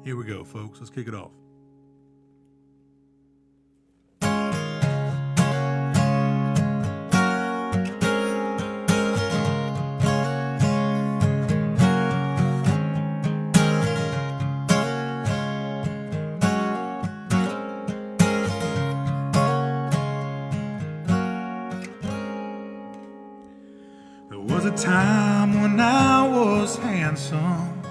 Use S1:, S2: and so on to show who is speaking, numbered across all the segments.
S1: Here we go, folks. Let's kick it off. There was a time when I was handsome.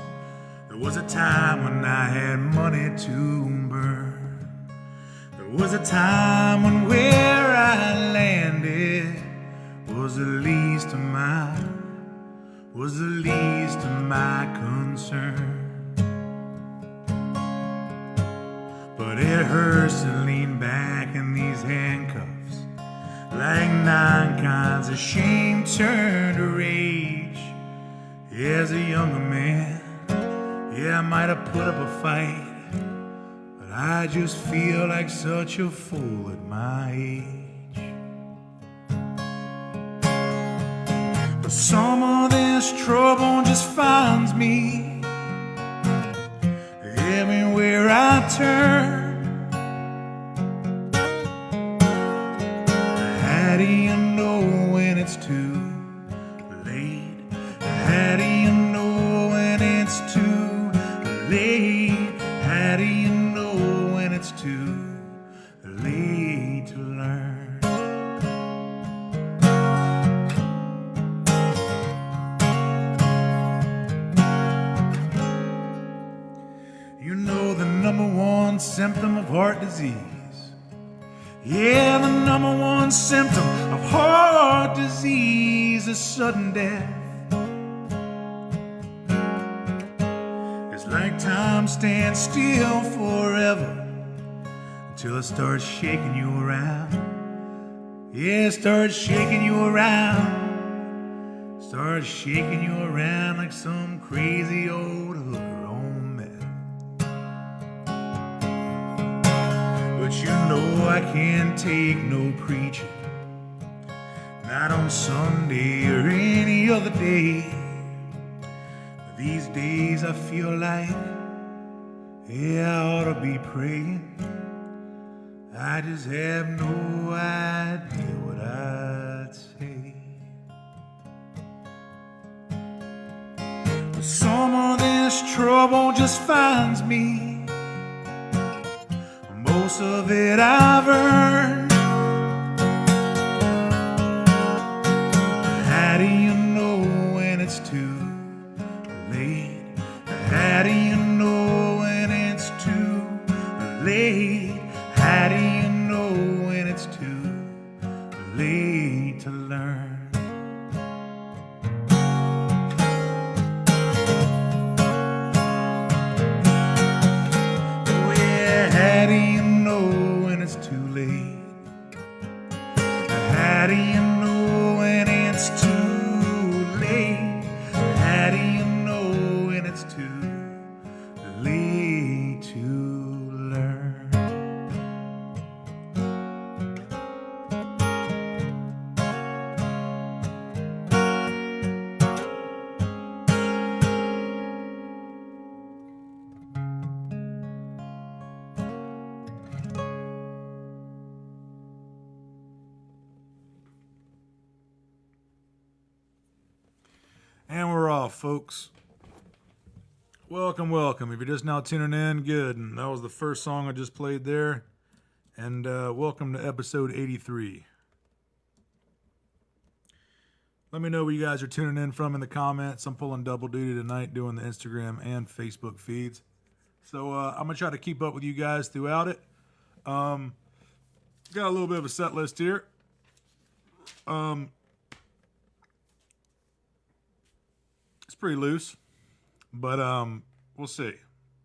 S1: There was a time when I had money to burn. There was a time when where I landed was the least of my concern. But it hurts to lean back in these handcuffs, like 9 kinds of shame turned to rage. As a younger man, yeah, I might have put up a fight, but I just feel like such a fool at my age. But some of this trouble just finds me everywhere I turn. How do you know when it's too late? How do you know when it's too late? How do you know when it's too late to learn? You know the number one symptom of heart disease. Yeah, the number one symptom of heart disease is sudden death. It's like time stands still forever until it starts shaking you around. Yeah, it starts shaking you around. Starts shaking you around like some crazy old hooker on meth. But you know I can't take no preaching, not on Sunday or any other day. But these days I feel like, yeah, I ought to be praying. I just have no idea what I'd say. But some of this trouble just finds me. Most of it I've earned. How do you know when it's too late? How do you know when it's too late? How do you know when it's too late to learn? Oh yeah, how do you when it's too late? How do you know when it's too late? How do you know when it's too late to learn? And we're off, folks. Welcome, welcome. If you're just now tuning in, good. And that was the first song I just played there. And welcome to episode 83. Let me know where you guys are tuning in from in the comments. I'm pulling double duty tonight doing the Instagram and Facebook feeds. So I'm going to try to keep up with you guys throughout it. Got a little bit of a set list here. It's pretty loose, but we'll see.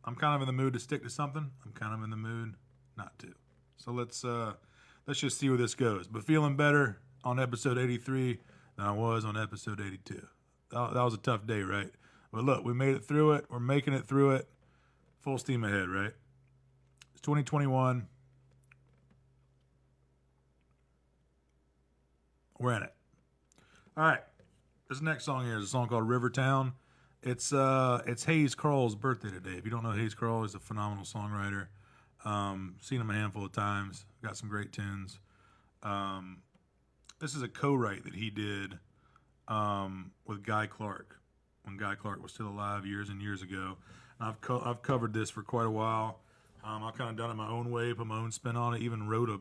S1: I'm kind of in the mood to stick to something. I'm kind of in the mood not to. So let's just see where this goes. But feeling better on episode 83 than I was on episode 82. That was a tough day, right? But look, we made it through it. We're making it through it. Full steam ahead, right? It's 2021. We're in it. All right. This next song here is a song called Rivertown. It's Hayes Carll's birthday today. If you don't know Hayes Carll, he's a phenomenal songwriter. Seen him a handful of times. Got some great tunes. This is a co-write that he did with Guy Clark when Guy Clark was still alive years and years ago. And I've covered this for quite a while. I've kind of done it my own way, put my own spin on it. Even wrote a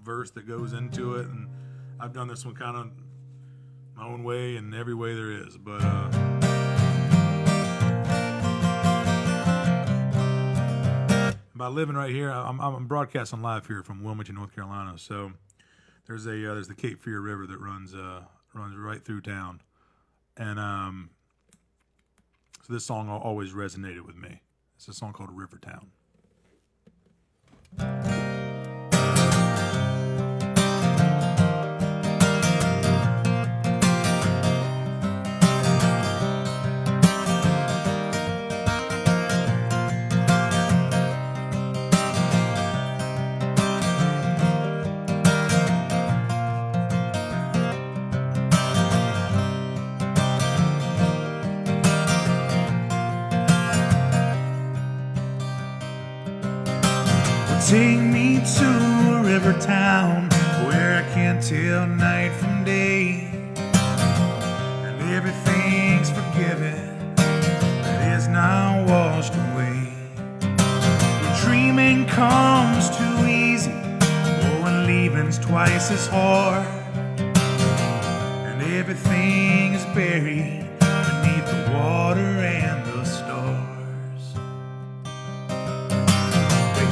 S1: verse that goes into it, and I've done this one kind of my own way in every way there is. But by living right here, I'm broadcasting live here from Wilmington, North Carolina. So there's the Cape Fear River that runs right through town, and so this song always resonated with me. It's a song called Rivertown.
S2: Take me to a river town where I can't tell night from day, and everything's forgiven that is not washed away. When dreaming comes too easy, or when leaving's twice as hard, and everything is buried beneath the water and the stars.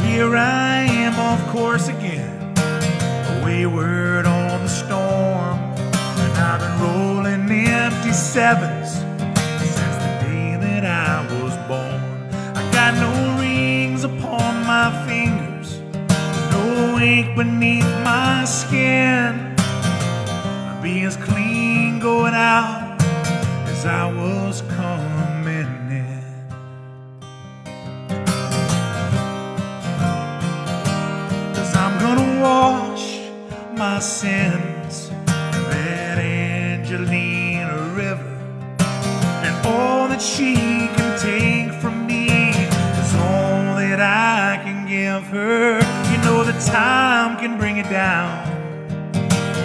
S2: Here I am off course again, wayward on the storm, and I've been rolling empty sevens since the day that I was born. I got no rings upon my fingers, no ink beneath my skin. I'd be as clean going out as I was coming in. I'm gonna wash my sins in that Angelina River, and all that she can take from me is all that I can give her. You know that time can bring it down,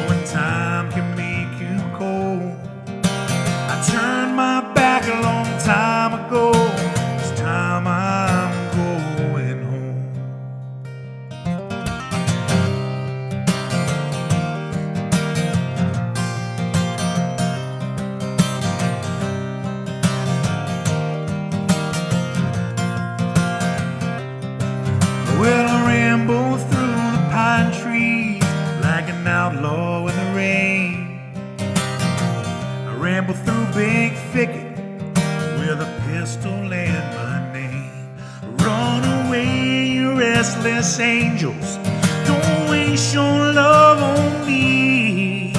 S2: when time can make you cold. I turned my back a long time ago. It's time I'm going home. Well, I ramble through the pine trees like an outlaw in the rain. I ramble through big thicket with a pistol and my name. Run away, you restless angels, don't waste your love on me.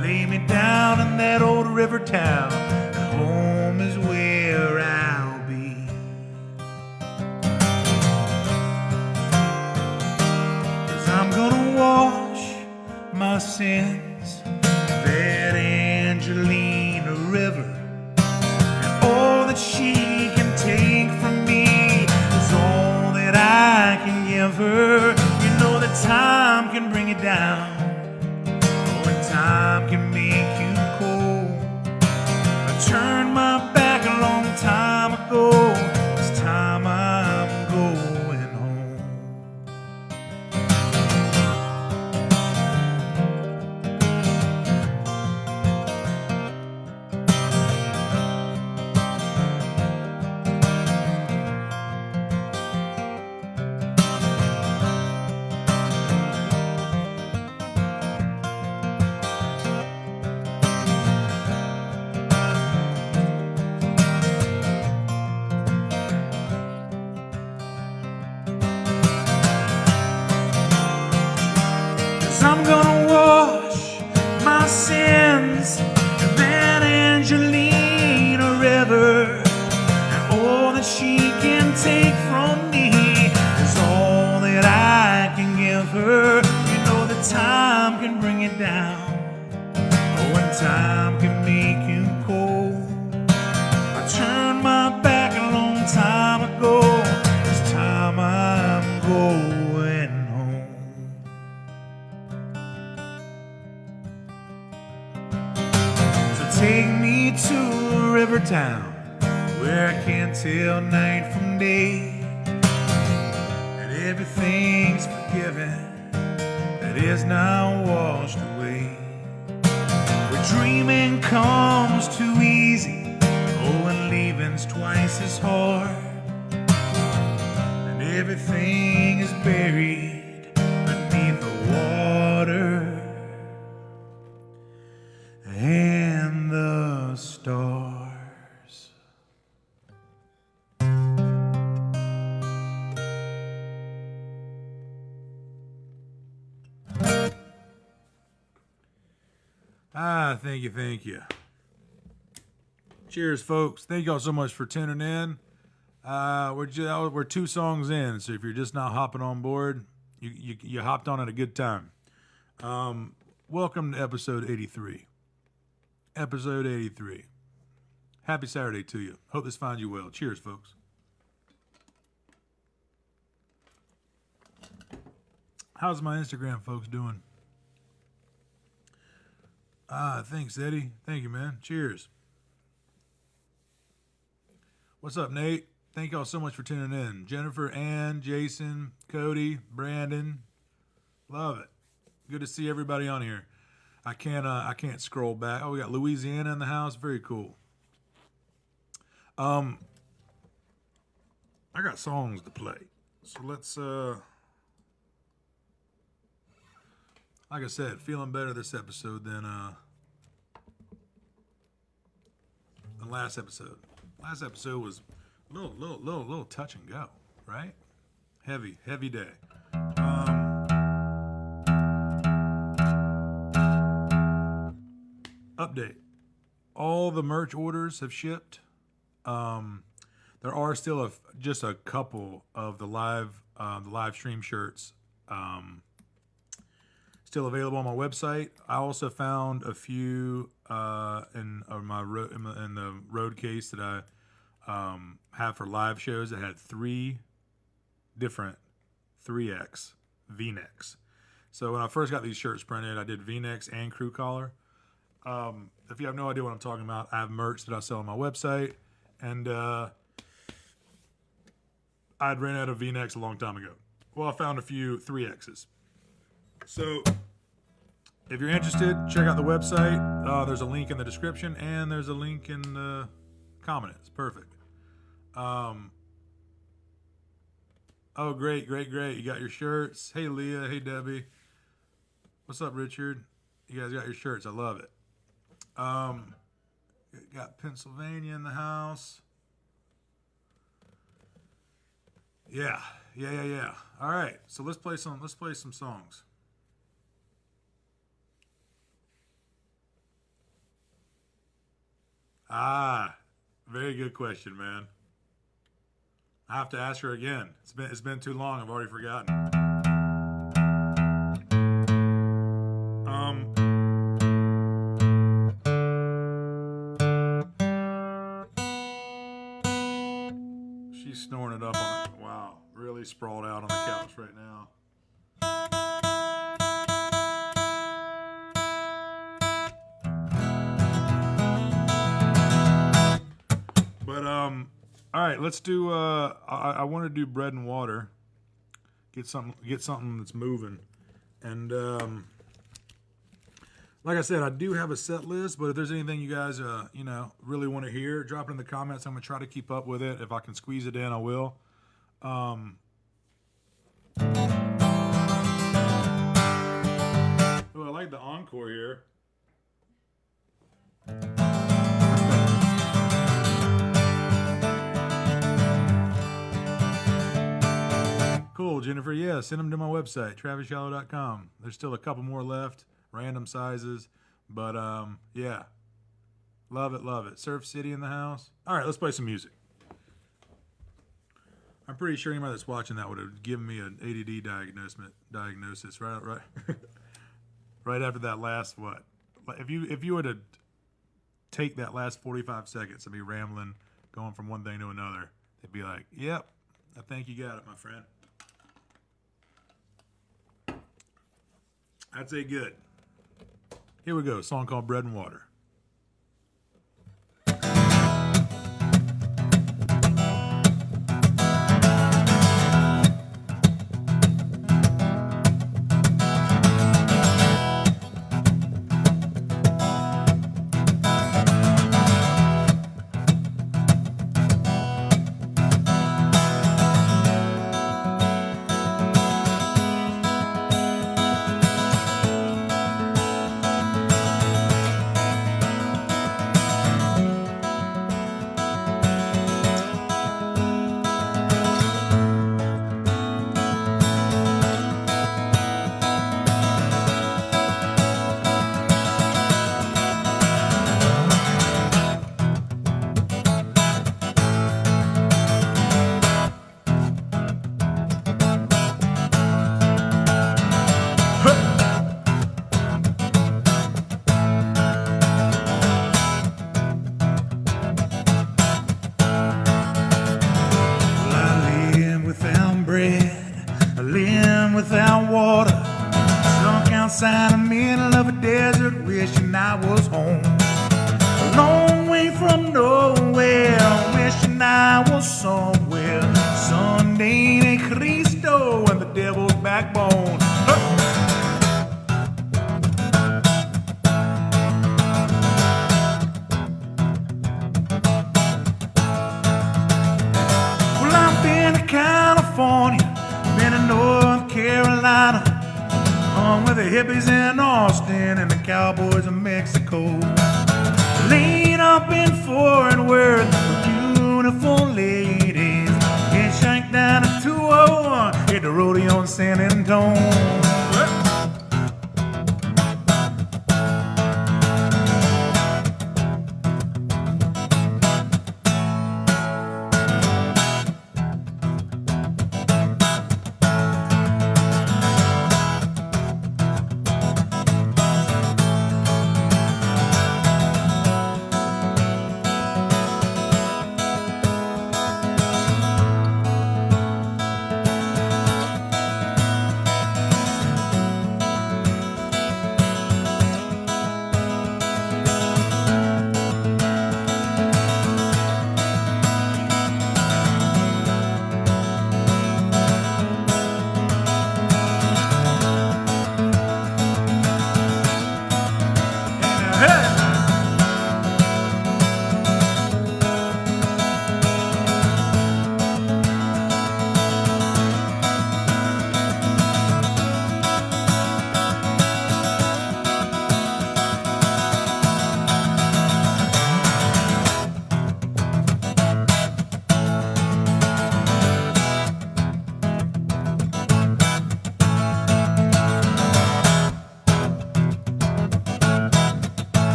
S2: Lay me down in that old river town, and home is where I'll be. I'm gonna wash my sins in that Angelina River, and all that she can take from me is all that I can give her. You know that time can bring it down, when time can make you cold. I turned my back a long time ago. It's time I'm going home. take me to a river town where I can't tell night from day, and everything's forgiven that is now washed away. Where dreaming comes too easy, oh, and leaving's twice as hard, and everything is buried beneath the water and the stars.
S1: Thank you, thank you. Cheers, folks. Thank y'all so much for tuning in. We're 2 songs in, so if you're just now hopping on board, you hopped on at a good time. Welcome to episode 83. Episode 83. Happy Saturday to you. Hope this finds you well. Cheers, folks. How's my Instagram folks doing? Thanks, Eddie. Thank you, man. Cheers. What's up, Nate? Thank y'all so much for tuning in. Jennifer, Ann, Jason, Cody, Brandon. Love it. Good to see everybody on here. I can't scroll back. Oh, we got Louisiana in the house. Very cool. I got songs to play. So let's like I said, feeling better this episode than last episode. Last episode was a little touch and go, right? Heavy day. Update. All the merch orders have shipped. There are still just a couple of the live stream shirts still available on my website. I also found a few in the road case that I have for live shows that had 3 different 3X V-necks. So when I first got these shirts printed, I did V-necks and crew collar. If you have no idea what I'm talking about, I have merch that I sell on my website, and I'd ran out of V-necks a long time ago. Well, I found a few 3Xs. So if you're interested, check out the website. There's a link in the description, and there's a link in the comments. Perfect. Oh, great. You got your shirts. Hey, Leah. Hey, Debbie. What's up, Richard? You guys got your shirts. I love it. Got Pennsylvania in the house. Yeah. All right. So let's play some songs. Very good question, man. I have to ask her again. It's been too long. I've already forgotten. She's snoring it up on it. Wow, really sprawled out on the couch right now. But all right, let's do. I want to do bread and water. Get something that's moving, and like I said, I do have a set list. But if there's anything you guys really want to hear, drop it in the comments. I'm gonna try to keep up with it. If I can squeeze it in, I will. Oh, I like the encore here. Cool, Jennifer. Yeah, send them to my website, TravisShallow.com. There's still a couple more left, random sizes, but yeah, love it. Surf City in the house. All right, let's play some music. I'm pretty sure anybody that's watching that would have given me an ADD diagnosis right right after that last what? If you were to take that last 45 seconds of me rambling, going from one thing to another, they'd be like, "Yep, I think you got it, my friend." I'd say good. Here we go. A song called Bread and Water.
S2: Carolina, hung with the hippies in Austin and the cowboys in Mexico. Laid up in Fort Worth with beautiful ladies. Get shanked down at 201, hit the rodeo in San Antonio.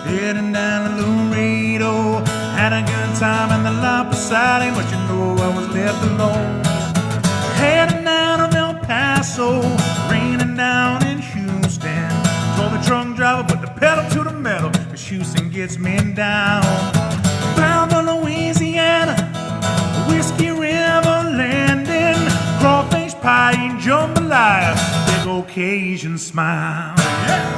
S2: Heading down to Laredo, had a good time in the lot beside him, but you know I was left alone. Heading down to El Paso, raining down in Houston. Told the truck driver put the pedal to the metal, 'cause Houston gets me down. Bound for Louisiana, Whiskey River landing, crawfish pie and jambalaya, big old Cajun smile. Yeah.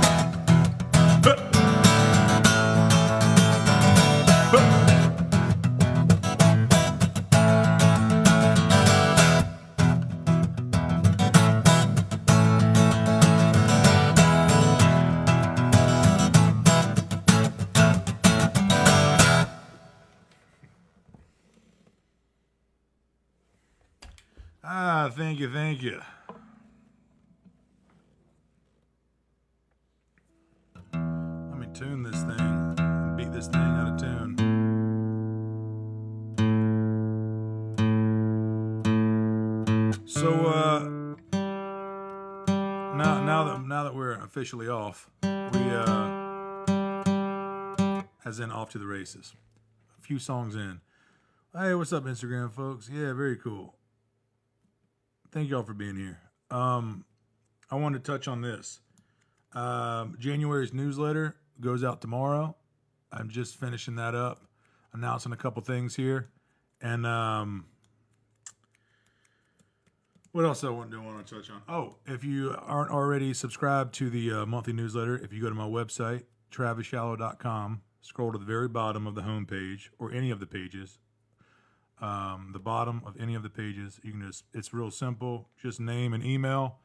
S1: Thank you. Let me tune this thing, beat this thing out of tune. So, now that we're officially off, as in off to the races. A few songs in. Hey, what's up, Instagram folks? Yeah, very cool. Thank y'all for being here. I wanted to touch on this. January's newsletter goes out tomorrow. I'm just finishing that up, announcing a couple things here. And what else I want to touch on? Oh, if you aren't already subscribed to the monthly newsletter, if you go to my website, TravisShallow.com, scroll to the very bottom of the homepage or any of the pages, the bottom of any of the pages, you can it's real simple, just name and email.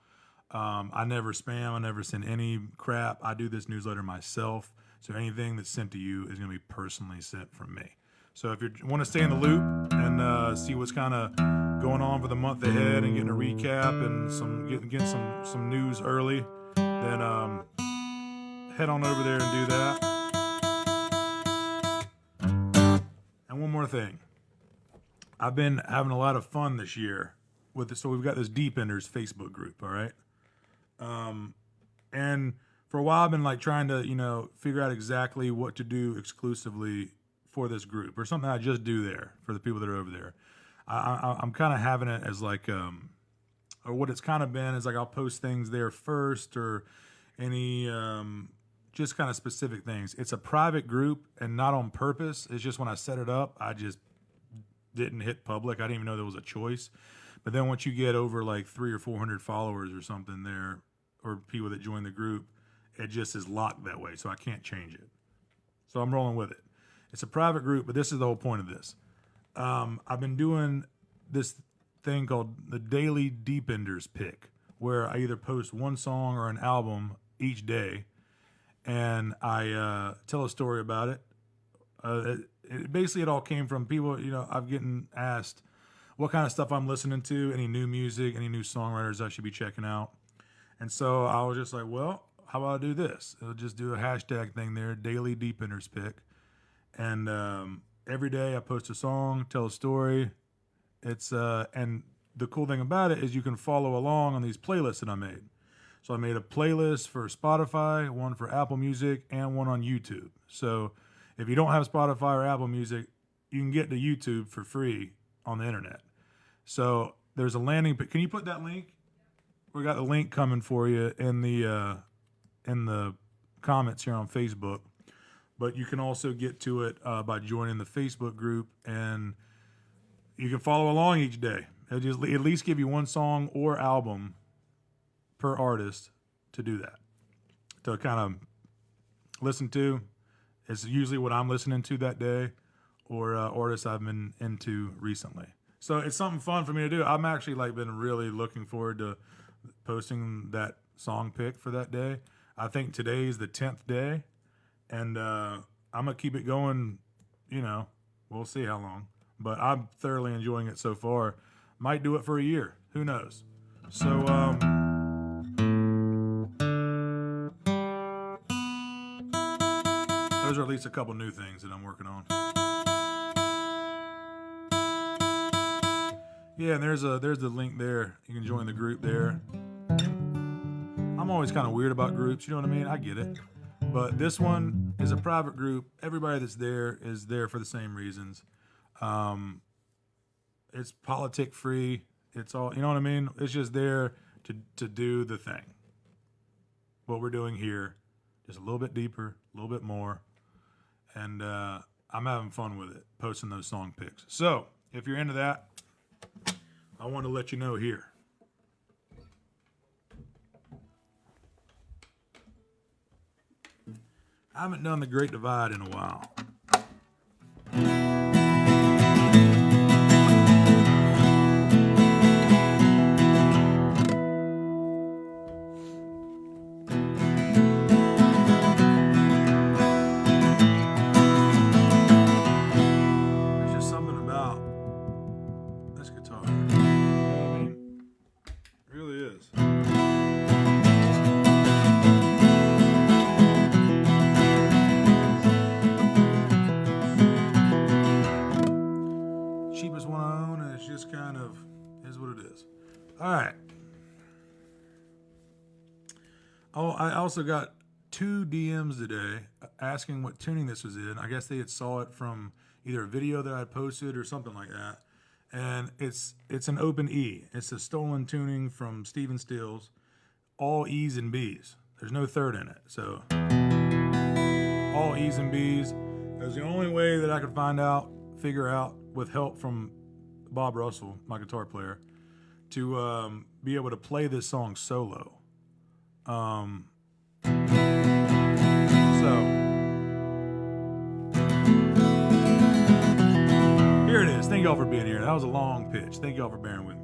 S1: I never spam, I never send any crap. I do this newsletter myself, so anything that's sent to you is going to be personally sent from me. So if you want to stay in the loop and see what's kind of going on for the month ahead and getting a recap and getting some news early, then head on over there and do that. And one more thing. I've been having a lot of fun this year with this. So we've got this Deep Enders Facebook group, all right? And for a while I've been like trying to, figure out exactly what to do exclusively for this group or something I just do there for the people that are over there. I'm kind of having it as like, or what it's kind of been is like I'll post things there first or any just kind of specific things. It's a private group and not on purpose. It's just when I set it up, I just didn't hit public. I didn't even know there was a choice. But then once you get over like 300 or 400 followers or something there, or people that join the group, it just is locked that way. So I can't change it. So I'm rolling with it. It's a private group, but this is the whole point of this. I've been doing this thing called the Daily Deep Enders Pick, where I either post one song or an album each day, and I tell a story about it. Basically, it all came from people. I've getting asked what kind of stuff I'm listening to, any new music, any new songwriters I should be checking out. And so I was just like, well, how about I do this? I'll just do a hashtag thing there, Daily Deepeners Pick. And every day I post a song, tell a story. It's and the cool thing about it is you can follow along on these playlists that I made. So I made a playlist for Spotify, one for Apple Music, and one on YouTube. So if you don't have Spotify or Apple Music, you can get to YouTube for free on the internet. So there's a landing page. Can you put that link? We got the link coming for you in the comments here on Facebook. But you can also get to it by joining the Facebook group, and you can follow along each day. It'll just at least give you one song or album per artist to do that, to kind of listen to. It's usually what I'm listening to that day, or artists I've been into recently. So it's something fun for me to do. I'm actually been really looking forward to posting that song pick for that day. I think today's the 10th day, and I'm gonna keep it going. We'll see how long, but I'm thoroughly enjoying it so far. Might do it for a year. Who knows? So those are at least a couple new things that I'm working on. Yeah, and there's the link there. You can join the group there. I'm always kind of weird about groups, you know what I mean? I get it. But this one is a private group. Everybody that's there is there for the same reasons. It's politic free. It's all, you know what I mean? It's just there to do the thing. What we're doing here, just a little bit deeper, a little bit more. And I'm having fun with it, posting those song picks. So if you're into that, I want to let you know here. I haven't done the Great Divide in a while. There's just something about this guitar. You know what I mean? It really is. Cheapest one I own, and it's just kind of is what it is. All right. Oh, I also got 2 DMs today asking what tuning this was in. I guess they had saw it from either a video that I posted or something like that. And it's an open E. It's a stolen tuning from Steven Stills, all E's and B's. There's no third in it. So all E's and B's. It was the only way that I could figure out, with help from Bob Russell, my guitar player, to be able to play this song solo. So here it is. Thank y'all for being here. That was a long pitch. Thank y'all for bearing with me.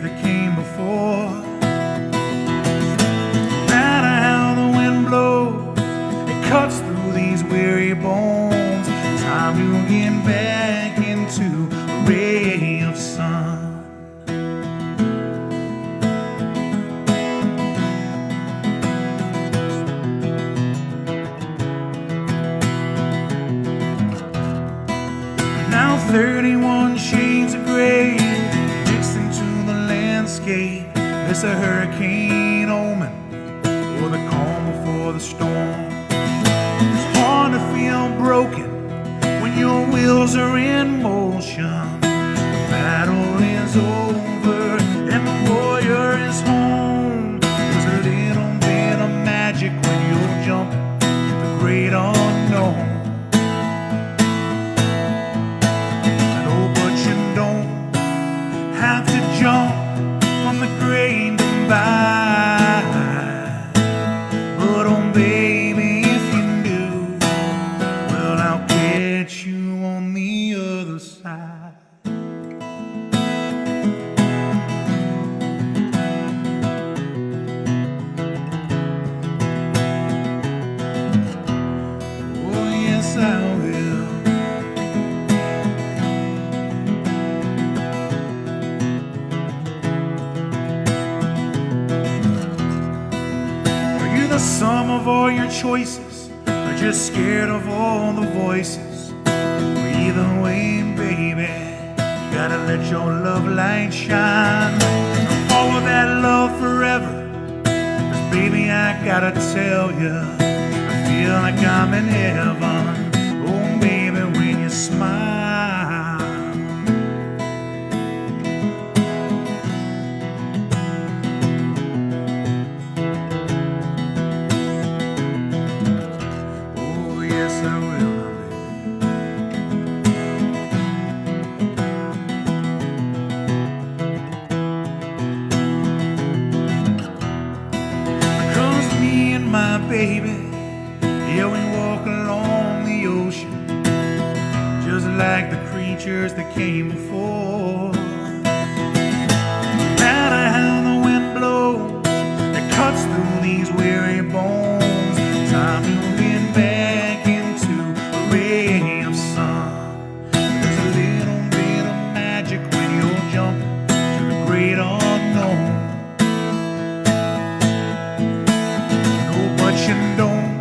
S1: That came before. No matter how the wind blows, it cuts through these weary bones. Time to get back into a ray of sun. Now 31 shades of gray. It's a hurricane omen, or the calm before the storm. It's hard to feel broken
S2: wheels are in motion, the battle is over, and the warrior is home. There's a little bit of magic when you jump in the great unknown. But you don't have to jump from the great divide. But oh baby, if you do, well, I'll catch you on the other side. Oh yes, I will. The sum of all your choices, or just scared of all the voices? Well, either way, baby, you gotta let your love light shine. Follow that love forever, 'cause baby, I gotta tell you, I feel like I'm in heaven. Oh baby, when you smile. Yes, I will. Because me and my baby, yeah, we walk along the ocean, just like the creatures that came before. No matter how the wind blows, it cuts through these weary bones. Time to get back into a ray of sun. There's a little bit of magic when you're jumping to the great unknown. No, but you don't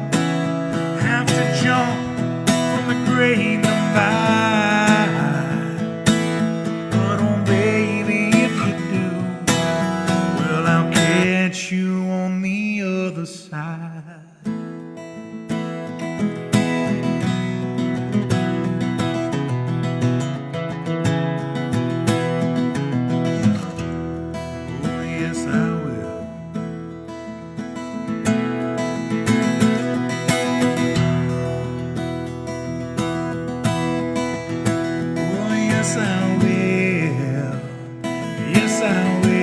S2: have to jump from the great divide. But oh baby, if you do, well, I'll catch you on the other side. Yes, I will. Yes, I will. Yes, I will.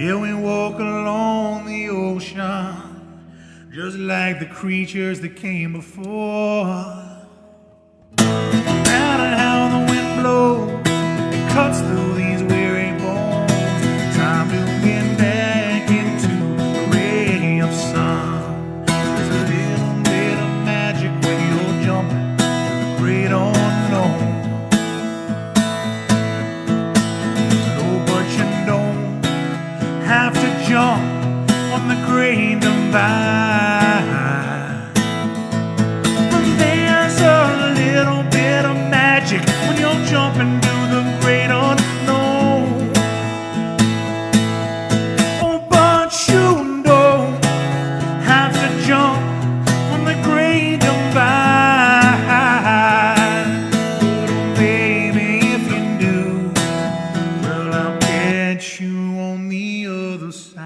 S2: Yeah, we walk along the ocean, just like the creatures that came before. No matter how the wind blows, it cuts through these weary bones. Time to get back into a ray of sun. There's a little bit of magic when you're jumping to the great unknown. Oh, but you don't have to jump on the great divide. There's a little bit of magic when you're jumping to the great unknown. Oh, but you don't have to jump on the great divide. But oh, baby, if you do, well, I'll catch you on the other side.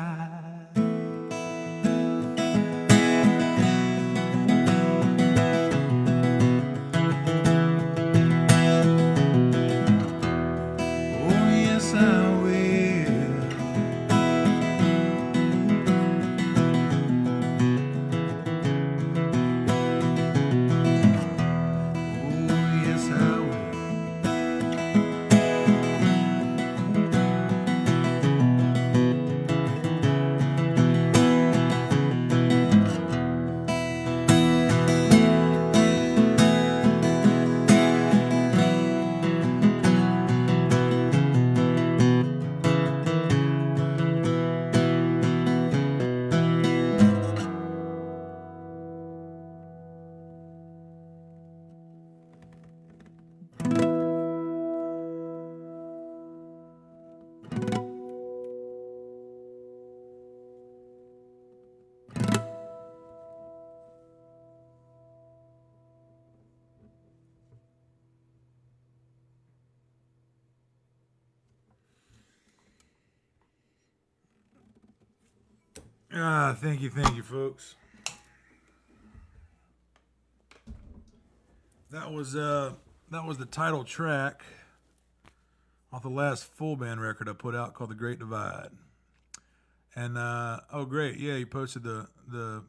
S1: Thank you, folks. That was the title track off the last full band record I put out called The Great Divide. And oh great, yeah, you posted the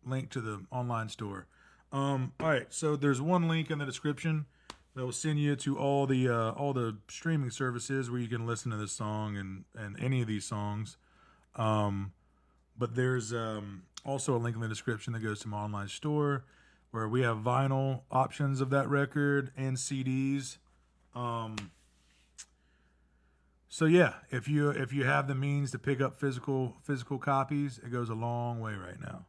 S1: link to the online store. All right, so there's one link in the description that will send you to all the streaming services where you can listen to this song and any of these songs. But there's also a link in the description that goes to my online store where we have vinyl options of that record and CDs. So yeah, if you have the means to pick up physical copies, it goes a long way right now.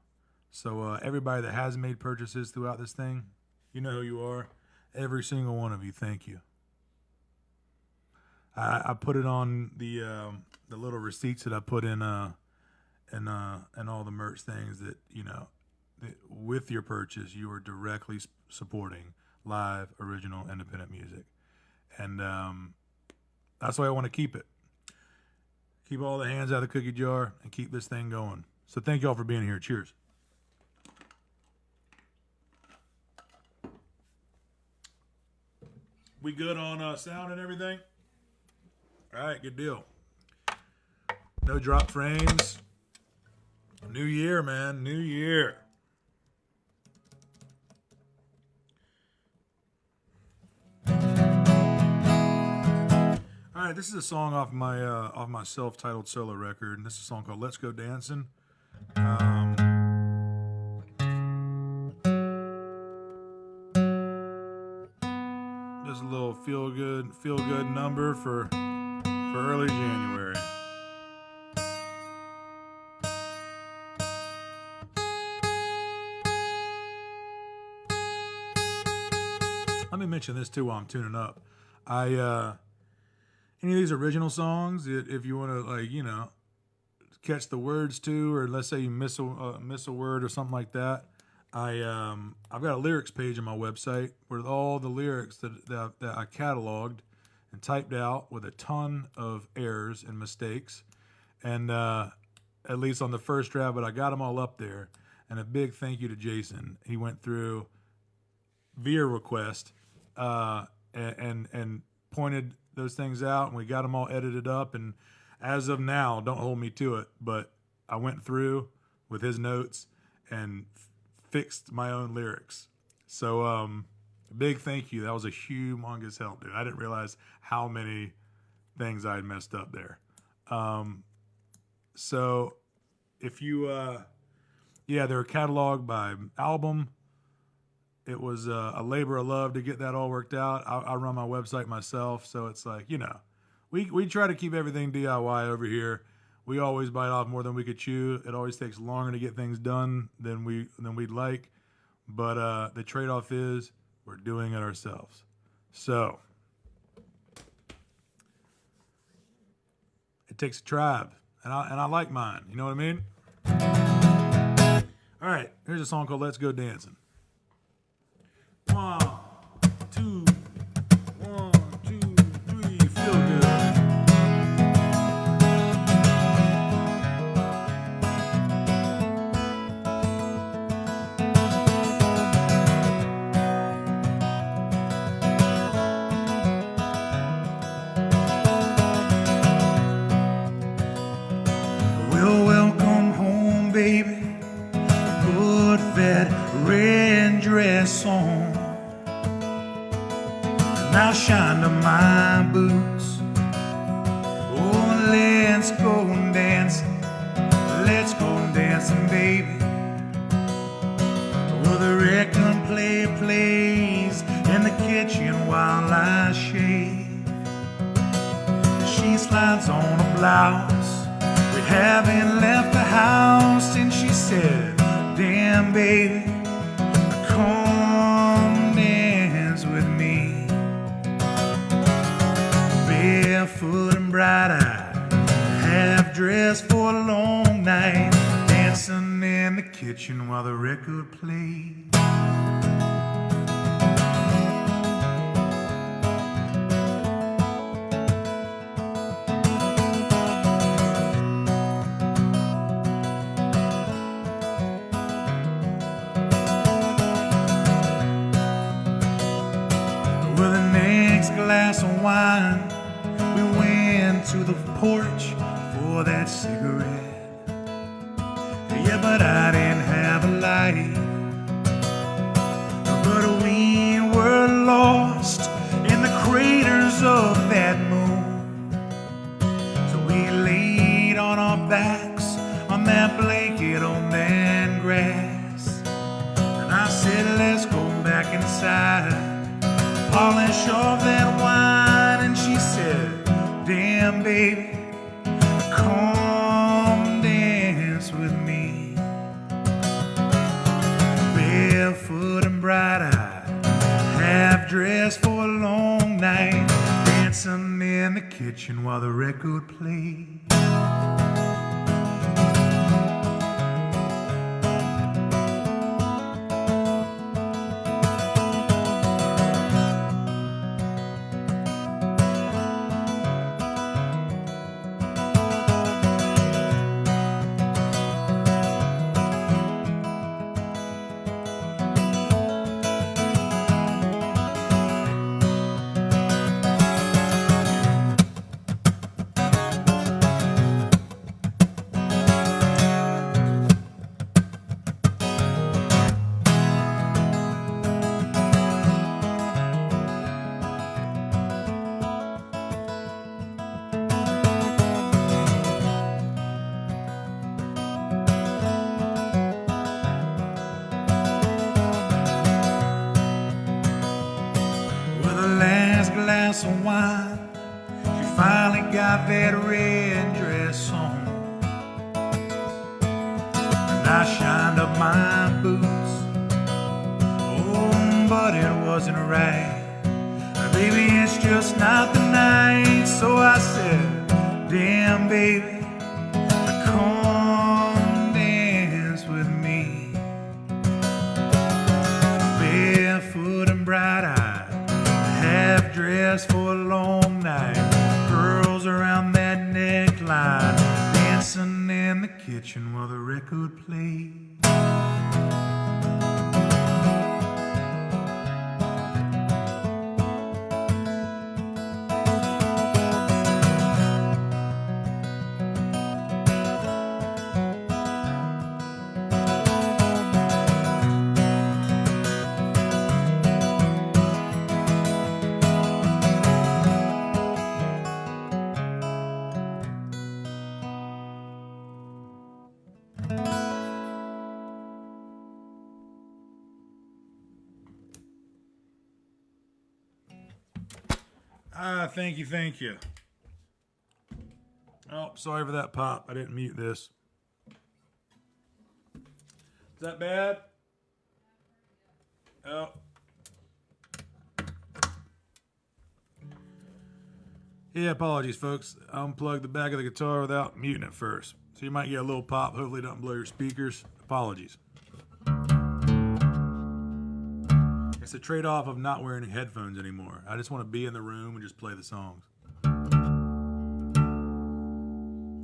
S1: So everybody that has made purchases throughout this thing, you know who you are. Every single one of you, thank you. I put it on the little receipts that I put in all the merch things that, you know, that with your purchase you are directly supporting live, original, independent music, and that's why I want to keep it. Keep all the hands out of the cookie jar and keep this thing going. So thank y'all for being here. Cheers. We good on sound and everything? All right, good deal. No drop frames. New year, man. New year. All right, this is a song off my self-titled solo record, and this is a song called "Let's Go Dancing." Just a little feel good number for early January. Let me mention this too while I'm tuning up. Any of these original songs, if you want to, like, you know, catch the words to, or let's say you miss a word or something like that, I've got a lyrics page on my website with all the lyrics that I cataloged and typed out with a ton of errors and mistakes, and at least on the first draft, but I got them all up there. And a big thank you to Jason. He went through via request and pointed those things out, and we got them all edited up. And as of now, don't hold me to it, but I went through with his notes and fixed my own lyrics. So big thank you. That was a humongous help, dude. I didn't realize how many things I had messed up there. So if you they're cataloged by album. It was a labor of love to get that all worked out. I run my website myself, so it's like, you know, we try to keep everything DIY over here. We always bite off more than we could chew. It always takes longer to get things done than we'd like, but the trade-off is we're doing it ourselves. So it takes a tribe, and I like mine. You know what I mean? All right, here's a song called "Let's Go Dancing." 1, 2, 1, 2, 3, feel good.
S2: Well, welcome home, baby. Put that red dress on. Now shine to my boots. Oh, let's go dancing. Let's go dancing, baby. Well, the record player plays in the kitchen while I shave. She slides on a blouse. We haven't left the house, and she said, "Damn, baby, come dance with me." Barefoot and bright-eyed, half-dressed for a long night, dancing in the kitchen while the record played. wine, we went to the porch for that cigarette. Yeah, but I didn't have a light. But we were lost in the craters of that moon. So we laid on our backs on that blanket on that grass. And I said, let's go back inside, polish off that wine. And she said, damn baby, come dance with me. Barefoot and bright-eyed, half dressed for a long night, dancing in the kitchen while the record played. Glass of wine, she finally got that red dress on. And I shined up my boots, oh, but it wasn't right. Baby, it's just not the night. So I said, damn baby, come dance with me. Barefoot and bright-eyed, half dressed for a long night, pearls around that neckline, dancing in the kitchen while the record played. Thank you. Oh, sorry for that pop. I didn't mute this. Is that bad? Oh. Yeah, apologies, folks. I unplugged the back of the guitar without muting it first. So you might get a little pop. Hopefully it doesn't blow your speakers. Apologies. It's a trade-off of not wearing headphones anymore. I just want to be in the room and just play the songs.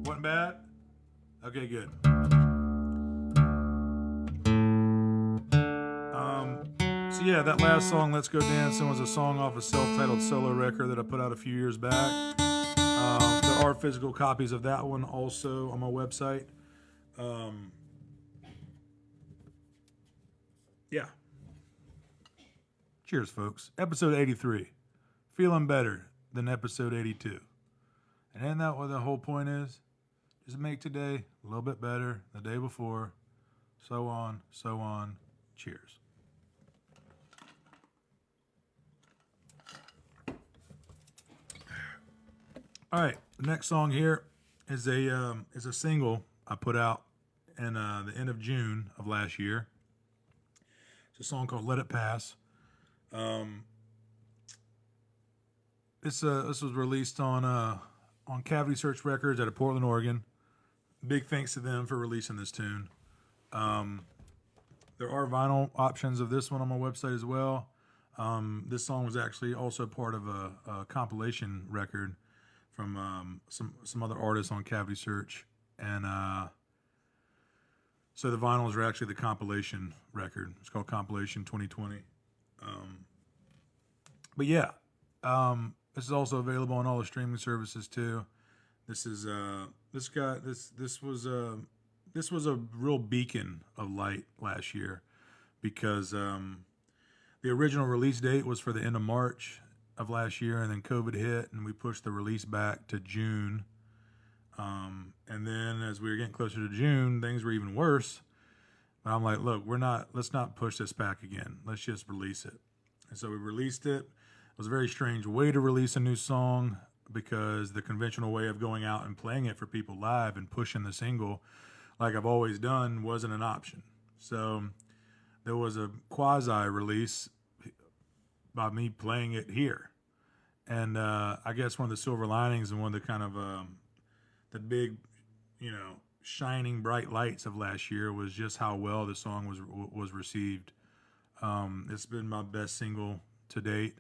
S2: Wasn't bad? Okay, good. So yeah, that last song, Let's Go Dancing, was a song off a self-titled solo record that I put out a few years back. There are physical copies of that one also on my website. Yeah. Cheers, folks. Episode 83. Feeling better than episode 82. And isn't that what the whole point is? Just make today a little bit better than the day before. So on, so on. Cheers. All right, the next song here is a single I put out in the end of June of last year. It's a song called "Let It Pass." This was released on Cavity Search Records out of Portland, Oregon. Big thanks to them for releasing this tune. There are vinyl options of this one on my website as well. This song was actually also part of a compilation record from some other artists on Cavity Search, and so the vinyls are actually the compilation record. It's called Compilation 2020. But yeah,
S1: This is also available on all the streaming services too. This is this was a real beacon of light last year because the original release date was for the end of March of last year, and then COVID hit, and we pushed the release back to June. And then as we were getting closer to June, things were even worse. But I'm like, look, let's not push this back again. Let's just release it. And so we released it. It was a very strange way to release a new song because the conventional way of going out and playing it for people live and pushing the single, like I've always done, wasn't an option. So there was a quasi-release by me playing it here. And I guess one of the silver linings and one of the kind of the big, shining bright lights of last year was just how well the song was received. It's been my best single to date,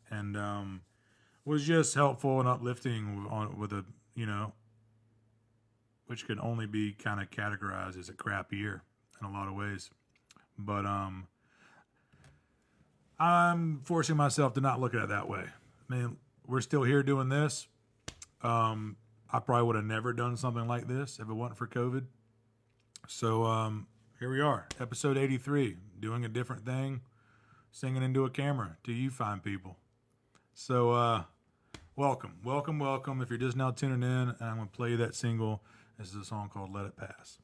S1: and was just helpful and uplifting with a which could only be kind of categorized as a crap year in a lot of ways. But I'm forcing myself to not look at it that way. I mean, we're still here doing this. I probably would have never done something like this if it wasn't for COVID. So here we are, episode 83, doing a different thing, singing into a camera to you fine people. So welcome. If you're just now tuning in, I'm going to play you that single. This is a song called Let It Pass.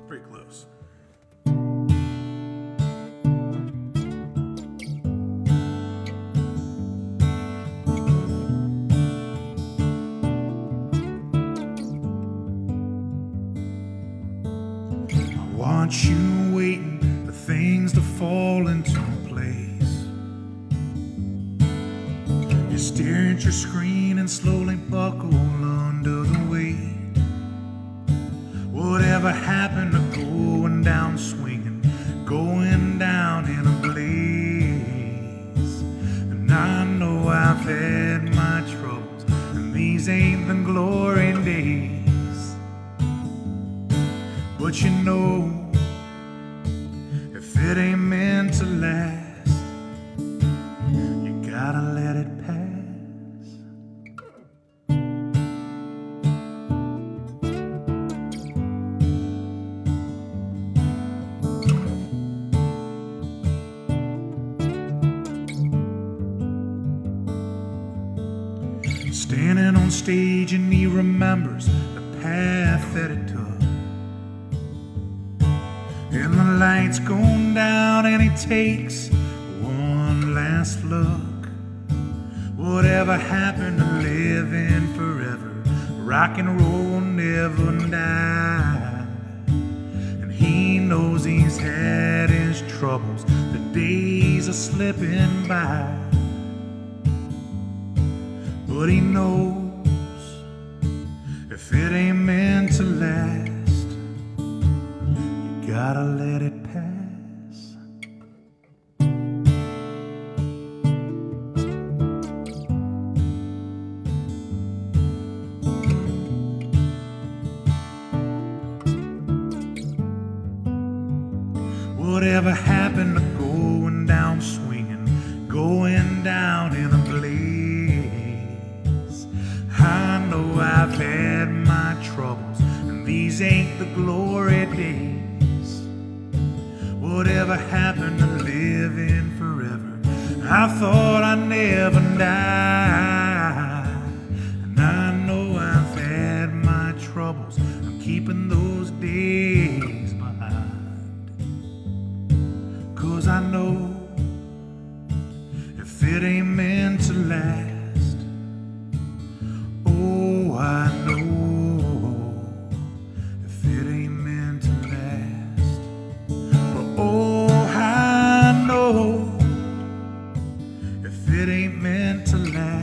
S1: Pretty close.
S2: Want you waiting for things to fall into place. You stare at your screen and slowly buckle under the weight. Whatever happened to going down swinging, going down in a blaze? And I know I've had my troubles, and these ain't the glory days. But you know, if it ain't meant to last, you gotta let it pass. Standing on stage and he remembers the path that it took. And the lights gone down and he takes one last look. Whatever happened to living forever? Rock and roll never die. And he knows he's had his troubles, the days are slipping by. But he knows if it ain't meant to last, gotta let it pass. Whatever happened to going down swinging, going down in a blaze? I know I've had my troubles, and these ain't the glory days. Whatever happened to living forever? I thought I'd never die. And I know I've had my troubles, I'm keeping those days behind. 'Cause I know if it ain't meant to last, oh, I know if it ain't meant to last. Oh, I know if it ain't meant to last.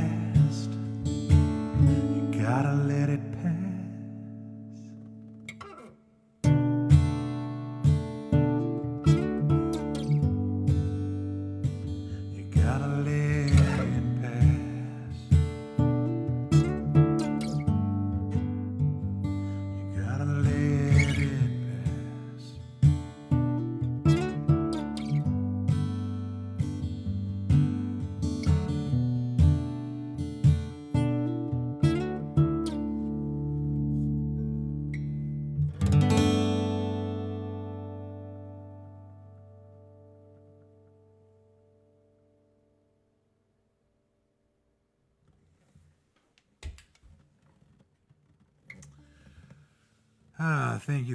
S1: Thank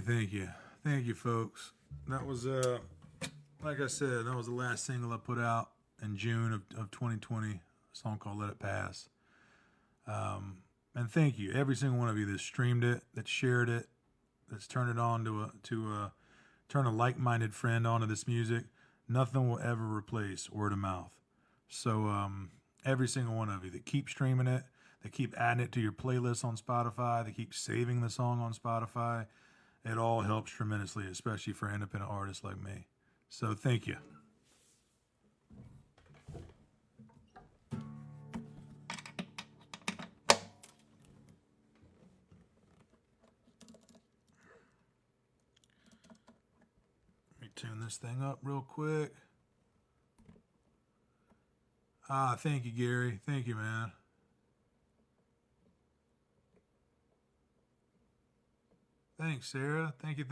S1: you, folks. That was like I said, that was the last single I put out in June of 2020. A song called "Let It Pass." And thank you, every single one of you that streamed it, that shared it, that's turned it on to turn a like-minded friend onto this music. Nothing will ever replace word of mouth. So every single one of you that keep streaming it, that keep adding it to your playlist on Spotify, that keep saving the song on Spotify, it all helps tremendously, especially for independent artists like me. So thank you. Let me tune this thing up real quick. Thank you, Gary. Thank you, man. Thanks, Sarah. Thank you.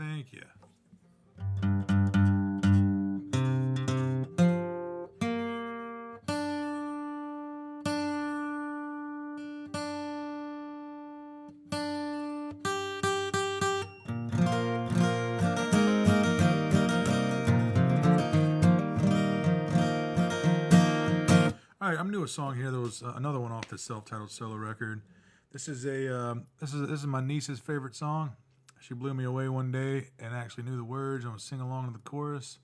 S1: All right, I'm gonna do a song here. There was another one off the self-titled solo record. This is my niece's favorite song. She blew me away one day and actually knew the words and was singing along to the chorus.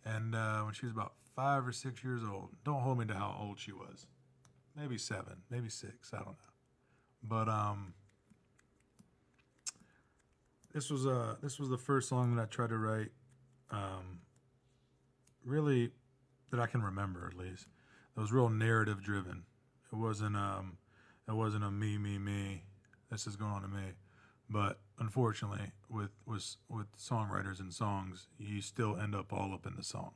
S1: And when she was about 5 or 6 years old, don't hold me to how old she was. Maybe 7, maybe 6. I don't know. But this was the first song that I tried to write. Really, that I can remember at least. It was real narrative driven. It wasn't a me. This is going on to me. But unfortunately, with songwriters and songs, you still end up all up in the song.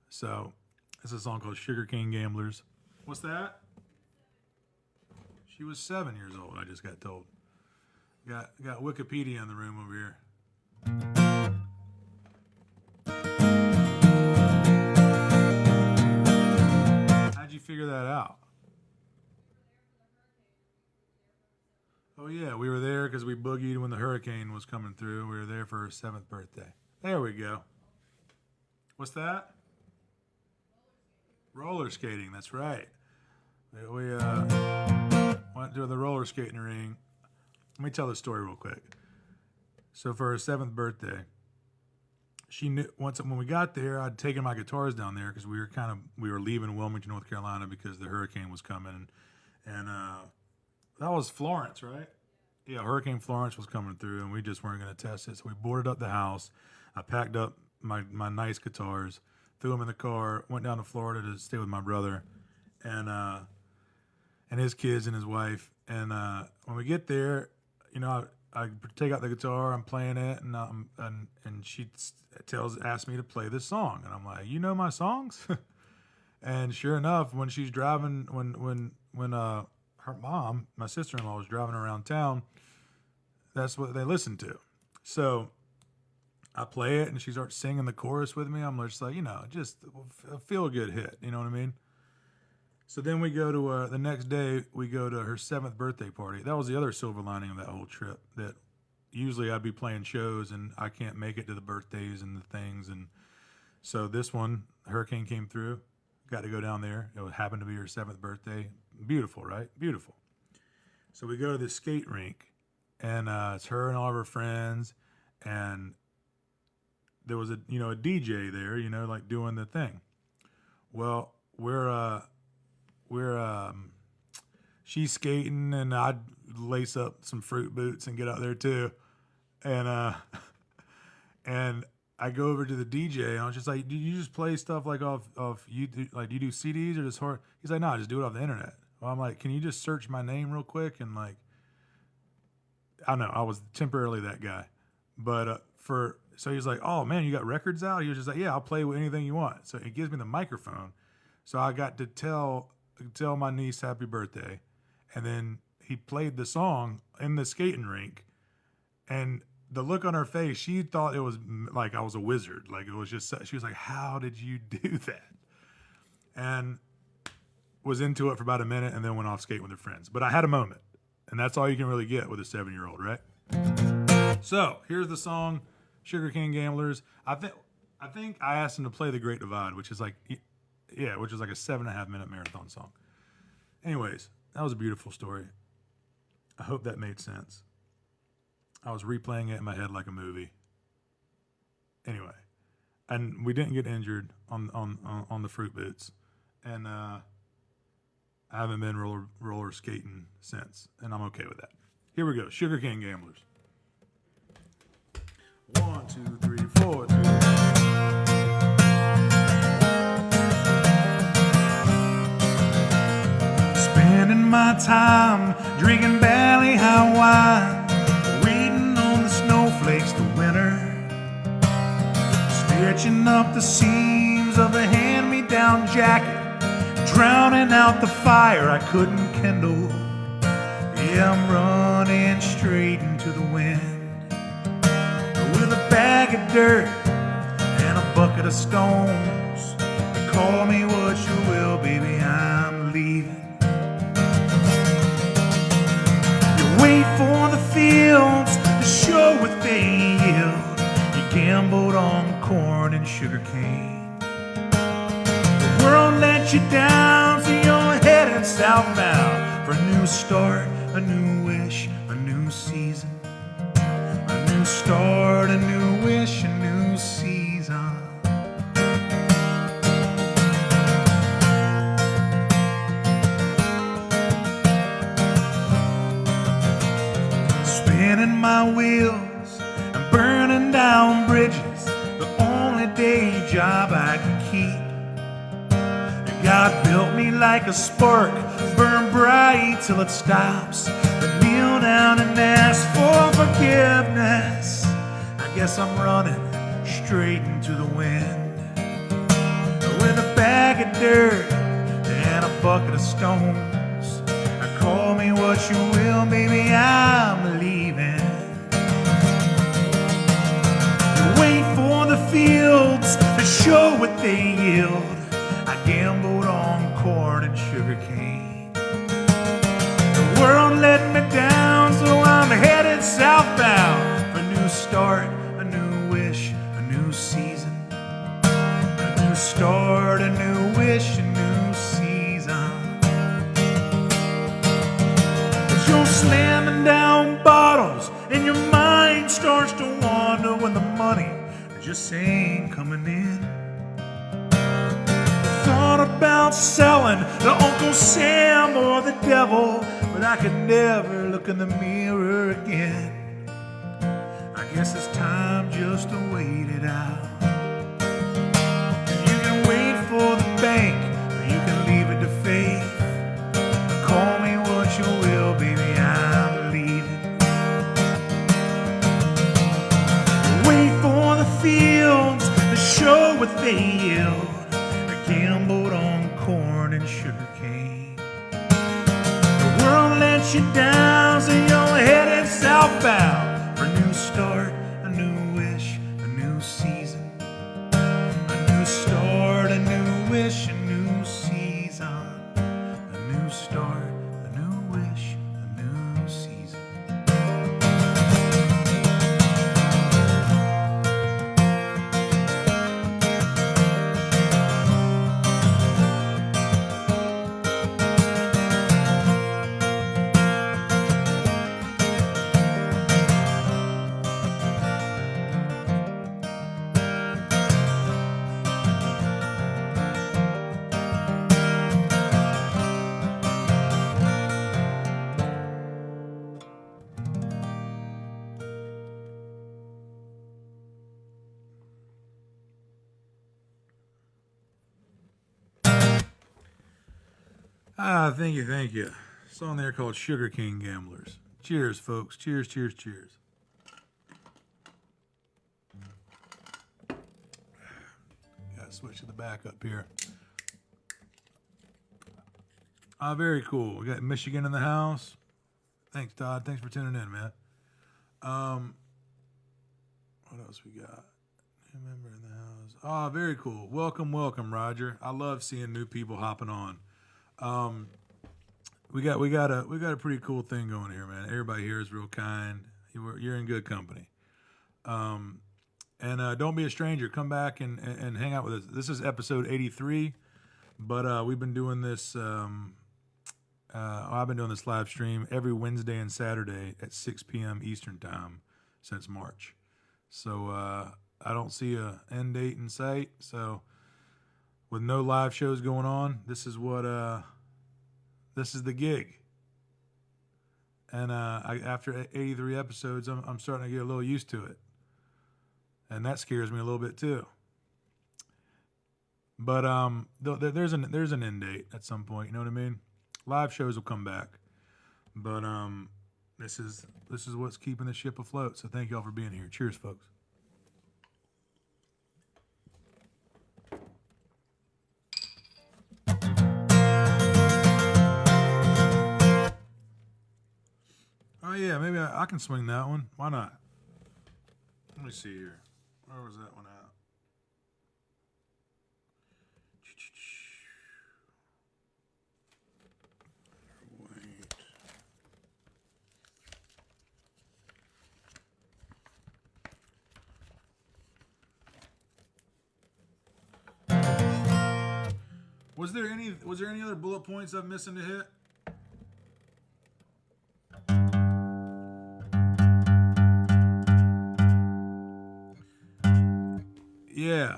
S1: So it's a song called Sugarcane Gamblers. What's that? She was 7 years old, I just got told. Got Wikipedia in the room over here. How'd you figure that out? Oh yeah, we were there because we boogied when the hurricane was coming through. We were there for her 7th birthday. There we go. What's that? Roller skating, that's right. We went to the roller skating ring. Let me tell the story real quick. So for her 7th birthday, she knew once when we got there, I'd taken my guitars down there because we were leaving Wilmington, North Carolina because the hurricane was coming, and that was Florence, right? Yeah, Hurricane Florence was coming through, and we just weren't going to test it. So we boarded up the house. I packed up my nice guitars, threw them in the car, went down to Florida to stay with my brother, and his kids and his wife. And when we get there, I take out the guitar, I'm playing it, and she asks me to play this song, and I'm like, you know my songs? And sure enough, when she's driving, when her mom, my sister-in-law, was driving around town, that's what they listened to. So I play it, and she starts singing the chorus with me. I'm just like, just a feel-good hit. You know what I mean? So then we go to the next day, we go to her 7th birthday party. That was the other silver lining of that whole trip, that usually I'd be playing shows, and I can't make it to the birthdays and the things. And so this one, the hurricane came through, got to go down there. It happened to be her 7th birthday. Beautiful, right? Beautiful. So we go to the skate rink, and it's her and all of her friends, and there was a DJ there, like doing the thing. Well, she's skating, and I'd lace up some fruit boots and get out there too, and and I go over to the DJ, and I was just like, "Do you just play stuff like off YouTube? Like, do you do CDs or just hard?" He's like, "No, just do it off the internet." Well, I'm like, "Can you just search my name real quick?" And like, I don't know, I was temporarily that guy, but so he's like, "Oh man, you got records out?" He was just like, "Yeah, I'll play with anything you want." So he gives me the microphone, so I got to tell my niece happy birthday, and then he played the song in the skating rink, and the look on her face, she thought it was like I was a wizard. Like, it was just, she was like, "How did you do that?" And was into it for about a minute, and then went off skating with her friends. But I had a moment, and that's all you can really get with a 7-year-old, right? So here's the song, Sugar Cane Gamblers. I think I asked him to play The Great Divide, which is like, which is like a 7.5 minute marathon song. Anyways, that was a beautiful story. I hope that made sense. I was replaying it in my head like a movie. Anyway, and we didn't get injured on the fruit boots, and I haven't been roller skating since, and I'm okay with that. Here we go, Sugar Cane Gamblers. 1, 2, 3, 4.
S2: Spending my time drinking Valley High wine, waiting on the snowflakes to winter, stitching up the seams of a hand-me-down jacket, drowning out the fire I couldn't kindle. Yeah, I'm running straight into the wind, with a bag of dirt and a bucket of stones. Call me what you will, baby, I'm leaving. You wait for the fields to show what they yield. You gambled on corn and sugar cane. The world let you down, so you're headed southbound for a new start, a new wish, a new season. A new start, a new wish, a new season. Spinning my wheels and burning down bridges, the only day job I could keep. God built me like a spark, burn bright till it stops, but kneel down and ask for forgiveness. I guess I'm running straight into the wind, with a bag of dirt and a bucket of stones. Call me what you will, baby, I'm leaving. You wait for the fields to show what they yield. I gambled on corn and sugar cane. The world let me down, so I'm headed southbound for a new start, a new wish, a new season. A new start, a new wish, a new season. But you're slamming down bottles and your mind starts to wander when the money just ain't coming in. Thought about selling to Uncle Sam or the devil, but I could never look in the mirror again. I guess it's time just to wait it out. You can wait for the bank, or you can leave it to faith. Call me what you will, baby, I'm leaving. Wait for the fields to show what they yield. Gambled on corn and sugar cane. The world let you down, so you're headed southbound for a new start, a new wish, a new season. A new start, a new wish, a new season. A new start, a new wish, a new season.
S1: Thank you. Song there called Sugar Cane Gamblers. Cheers, folks. Cheers, cheers, cheers. Gotta switch to the back up here. Very cool. We got Michigan in the house. Thanks, Todd. Thanks for tuning in, man. What else we got? New member in the house. Very cool. Welcome, Roger. I love seeing new people hopping on. We got a pretty cool thing going here, man. Everybody here is real kind. You're in good company. And don't be a stranger. Come back and hang out with us. This is episode 83, but we've been doing this. I've been doing this live stream every Wednesday and Saturday at 6 p.m. Eastern time since March. So I don't see a end date in sight. So with no live shows going on, this is the gig. And after 83 episodes, I'm starting to get a little used to it. And that scares me a little bit too. But there's an end date at some point, you know what I mean? Live shows will come back. But this is what's keeping the ship afloat. So thank y'all for being here. Cheers, folks. Oh yeah, maybe I can swing that one. Why not? Let me see here. Where was that one at? Wait. Was there any other bullet points I'm missing to hit?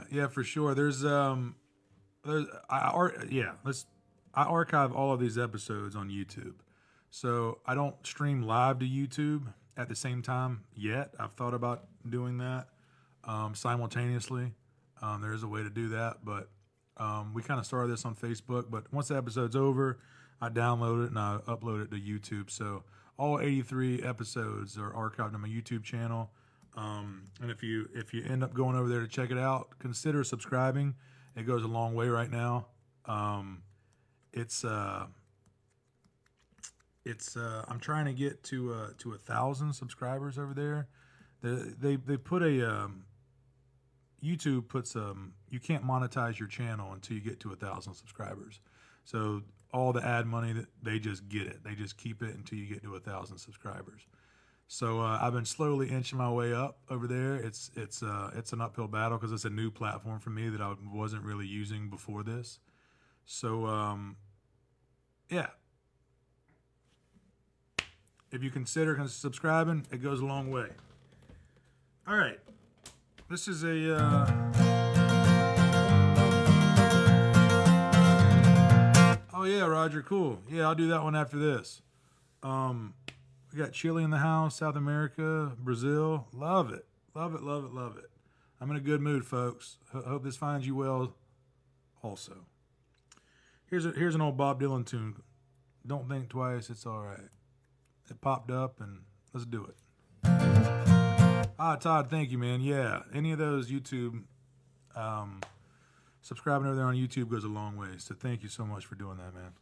S1: Yeah, for sure. I archive all of these episodes on YouTube. So I don't stream live to YouTube at the same time yet. I've thought about doing that simultaneously. There is a way to do that, but we kind of started this on Facebook. But once the episode's over, I download it and I upload it to YouTube. So all 83 episodes are archived on my YouTube channel. And if you end up going over there to check it out, consider subscribing. It goes a long way right now. I'm trying to get to 1,000 subscribers over there. They put YouTube puts you can't monetize your channel until you get to 1,000 subscribers. So all the ad money that they just get it. They just keep it until you get to 1,000 subscribers. So I've been slowly inching my way up over there. It's an uphill battle because it's a new platform for me that I wasn't really using before this. So yeah, if you consider subscribing, it goes a long way. All right, this is a. Oh yeah, Roger, cool. Yeah, I'll do that one after this. We got Chile in the house, South America, Brazil. Love it. Love it, love it, love it. I'm in a good mood, folks. Hope this finds you well also. Here's an old Bob Dylan tune. Don't think twice, it's all right. It popped up, and let's do it. Todd, thank you, man. Yeah, any of those YouTube, subscribing over there on YouTube goes a long way. So thank you so much for doing that, man.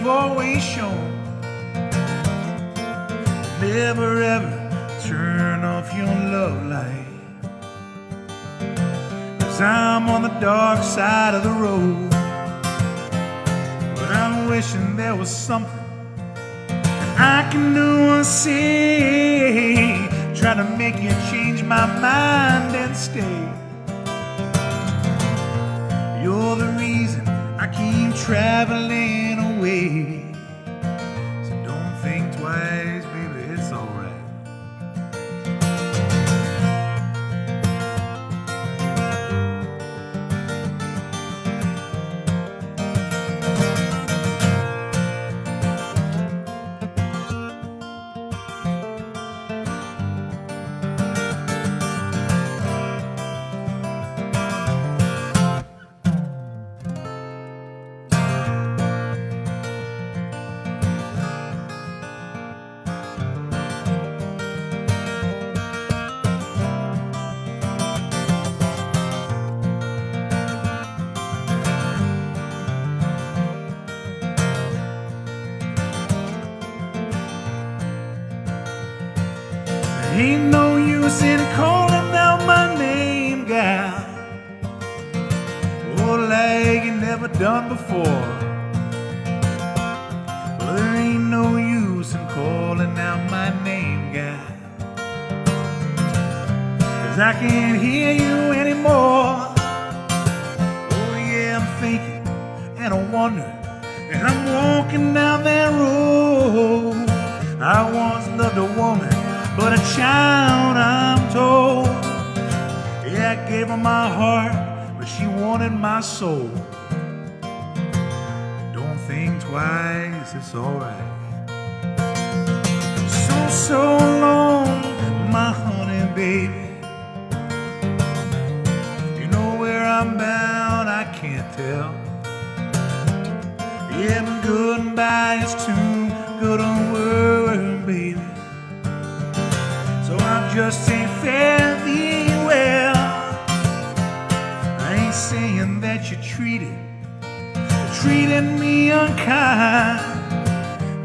S2: you've always shown. Never ever turn off your love light, 'cause I'm on the dark side of the road. But I'm wishing there was something I can do or say, try to make you change my mind and stay. You're the reason I keep traveling away. So don't think twice, baby, it's alright. Ain't no use in calling out my name, gal, oh, like you never done before. Well, there ain't no use in calling out my name, gal, 'cause I can't hear you anymore. Oh yeah, I'm thinking and I wonder, and I'm walking down that road. I once loved a woman, but a child, I'm told. Yeah, I gave her my heart, but she wanted my soul. Don't think twice, it's alright. So long, my honey baby. You know where I'm bound, I can't tell. Yeah, but goodbye is too good a word, baby. So I'll just say fare thee well. I ain't saying that you treated me unkind.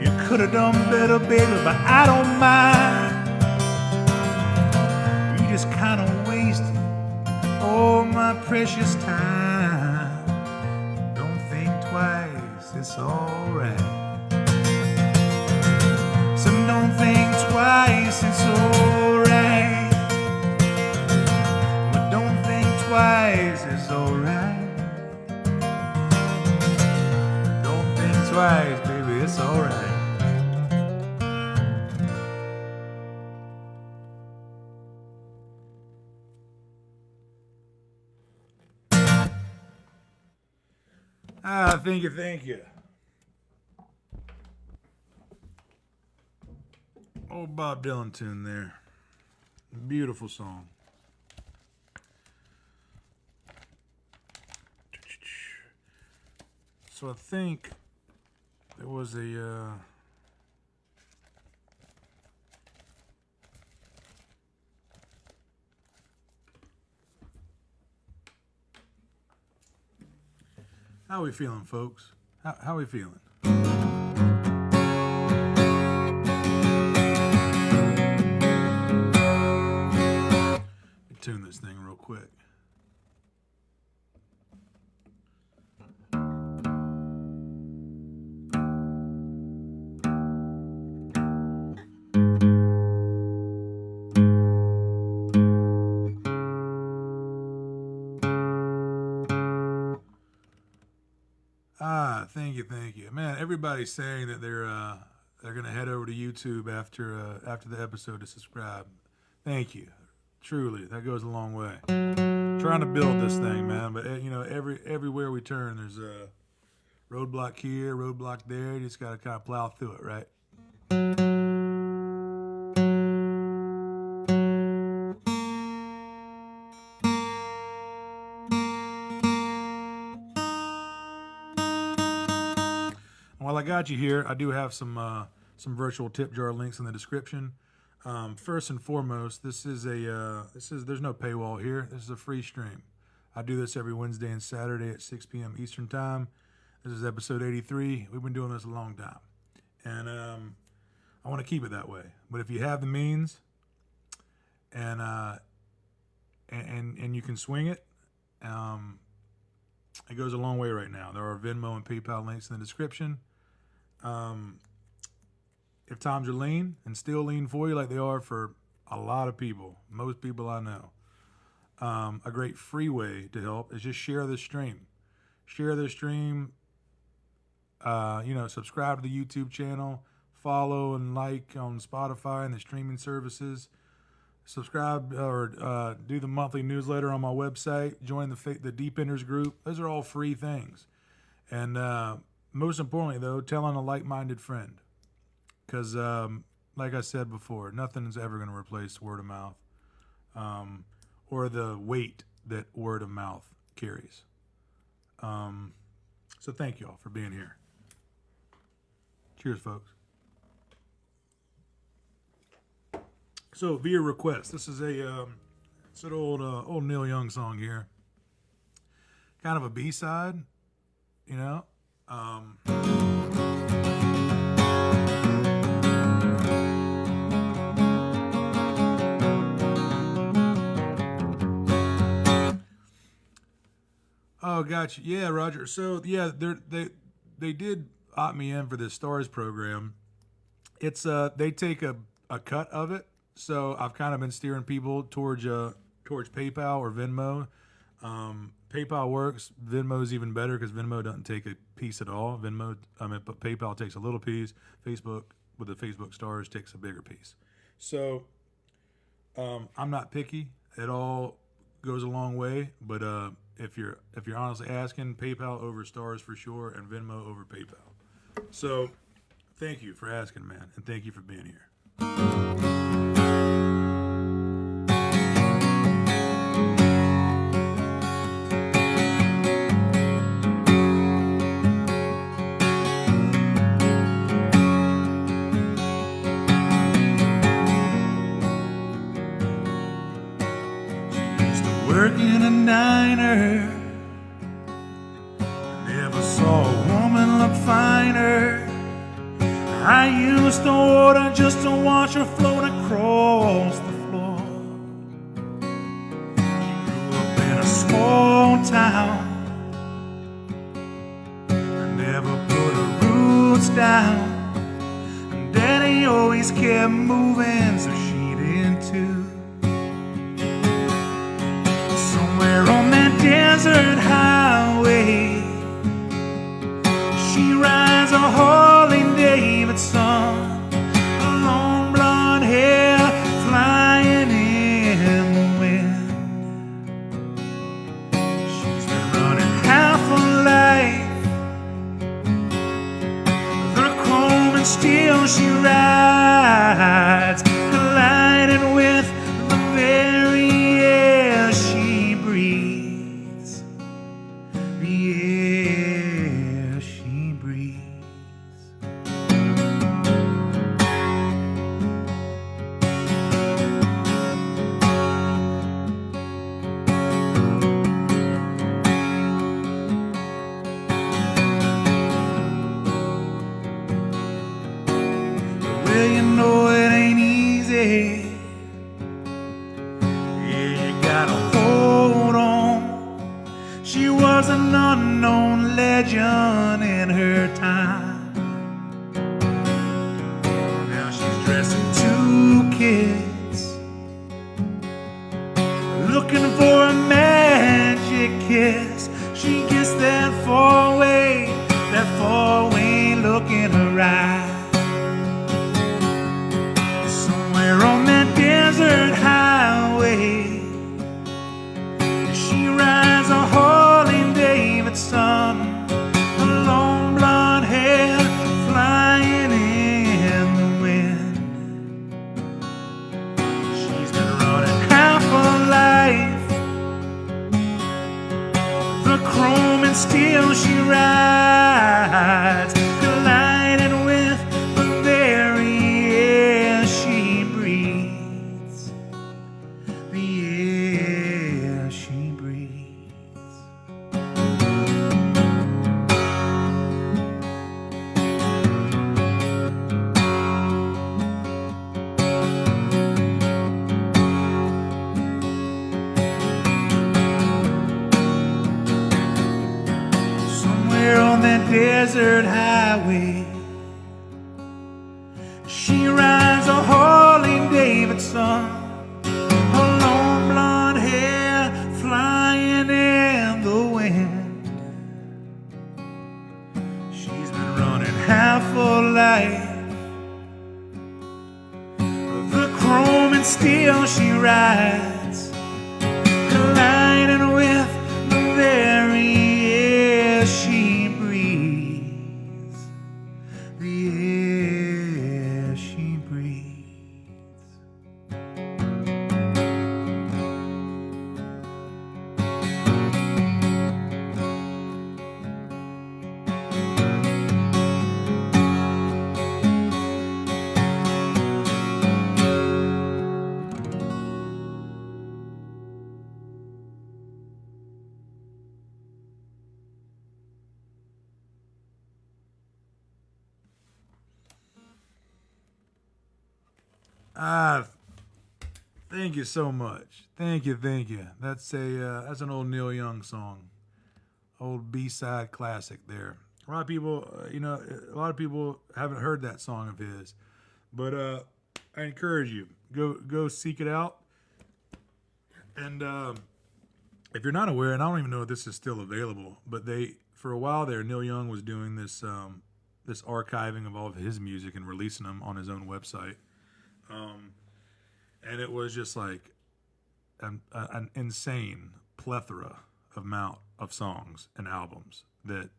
S2: You could have done better, baby, but I don't mind. You just kind of wasted all my precious time. Don't think twice, it's alright. So don't think twice, it's alright. But don't think twice, it's alright. Don't think twice, baby, it's alright. Thank you. Old Bob Dylan tune there. Beautiful song. So I think there was a how we feeling, folks? How we feeling? Tune this thing real quick. Thank you, man. Everybody's saying that they're gonna head over to YouTube after the episode to subscribe. Thank you. Truly, that goes a long way. Trying to build this thing, man, but you know, everywhere we turn, there's a roadblock here, roadblock there. You just gotta kind of plow through it, right? While I got you here, I do have some virtual tip jar links in the description. First and foremost, there's no paywall here. This is a free stream. I do this every Wednesday and Saturday at 6 p.m. Eastern time.
S1: This is episode 83. We've been doing this a long time. And I want to keep it that way. But if you have the means and you can swing it, it goes a long way right now. There are Venmo and PayPal links in the description. If times are lean and still lean for you like they are for a lot of people, most people I know, a great free way to help is just share this stream. Share this stream. Subscribe to the YouTube channel. Follow and like on Spotify and the streaming services. Subscribe or do the monthly newsletter on my website. Join the Deep Enders group. Those are all free things. And most importantly, though, telling a like-minded friend. Because, like I said before, nothing's ever going to replace word of mouth or the weight that word of mouth carries. So thank you all for being here. Cheers, folks. So via request, this is it's an old Neil Young song here. Kind of a B-side, you know. Oh, gotcha. Yeah, Roger. So yeah, they did opt me in for this Stars program. It's they take a cut of it. So I've kind of been steering people towards PayPal or Venmo. PayPal works. Venmo's even better because Venmo doesn't take a piece at all. But PayPal takes a little piece. Facebook with the Facebook Stars takes a bigger piece. So I'm not picky. It all goes a long way. But if you're honestly asking, PayPal over Stars for sure, and Venmo over PayPal. So thank you for asking, man, and thank you for being here.
S2: Work in a diner, never saw a woman look finer. I used to order just to watch her float across the floor. Grew up in a small town, never put her roots down. And Daddy always kept moving, so she did too. Somewhere on that desert highway, she rides a Harley Davidson, her long blonde hair flying in the wind. She's been running half her life, the chrome and steel she rides, colliding with the very air she breathes, the air she breathes. Well, you know it ain't easy. Yeah, you gotta hold on. She was an unknown legend in her time. Now she's dressing two kids, looking for a magic kiss. She gets that far away look in her eye. Somewhere on that desert highway, she rides a Harley Davidson, her long blonde hair flying in the wind. She's been running half her life, the chrome and steel she rides, colliding with the very air she breathes, the air she breathes. desert highway. She rides a Harley Davidson, her long blonde hair flying in the wind. She's been running half her life, the chrome and steel she rides, colliding with the very air she breathes, the air she breathes.
S1: Thank you so much. Thank you. That's an old Neil Young song, old B-side classic. There, a lot of people, a lot of people haven't heard that song of his, but I encourage you go seek it out. And if you're not aware, and I don't even know if this is still available, but for a while there, Neil Young was doing this this archiving of all of his music and releasing them on his own website. And it was just like an insane plethora amount of songs and albums that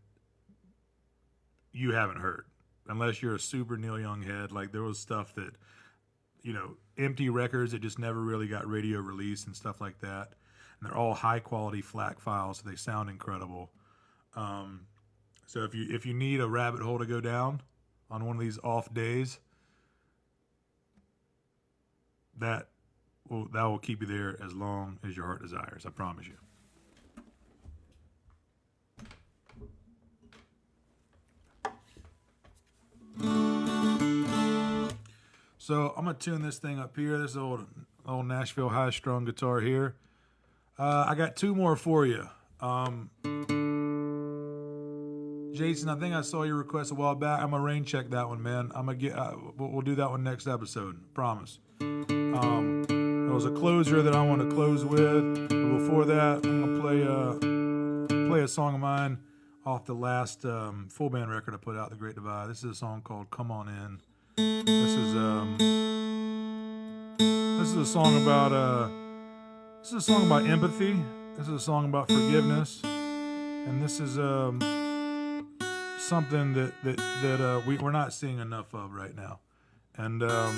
S1: you haven't heard unless you're a super Neil Young head. Like there was stuff that, empty records that just never really got radio released and stuff like that. And they're all high quality FLAC files, so they sound incredible. So if you need a rabbit hole to go down on one of these off days, that will keep you there as long as your heart desires. I promise you. So I'm gonna tune this thing up here. This old Nashville high-strung guitar here. I got two more for you. Jason, I think I saw your request a while back. I'm gonna rain check that one, man. I'm gonna get. We'll do that one next episode. Promise. There was a closer that I want to close with. But before that, I'm gonna play a song of mine off the last full band record I put out, The Great Divide. This is a song called "Come On In." This is a song about empathy. This is a song about forgiveness, and this is something that we're not seeing enough of right now. And so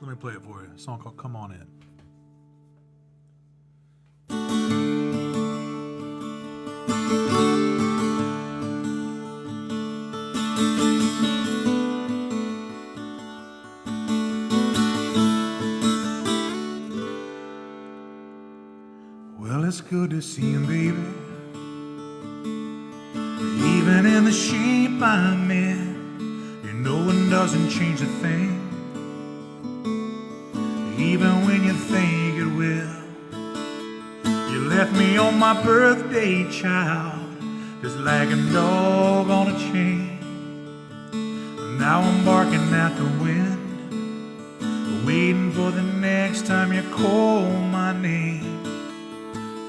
S1: let me play it for you. A song called "Come On In."
S2: Well, it's good to see him, baby. Even in the shape I'm in, you know it doesn't change a thing. Even when you think it will. You left me on my birthday, child, just like a dog on a chain. Now I'm barking at the wind, waiting for the next time you call my name.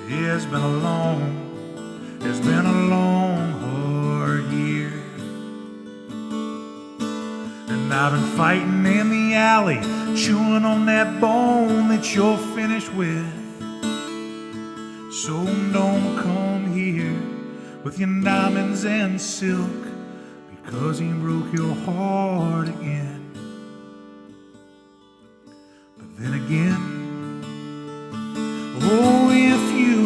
S2: It's been a long, hard year. And I've been fighting in the alley, chewing on that bone that you're finished with. So don't come here with your diamonds and silk, because he broke your heart again. But then again, oh, if you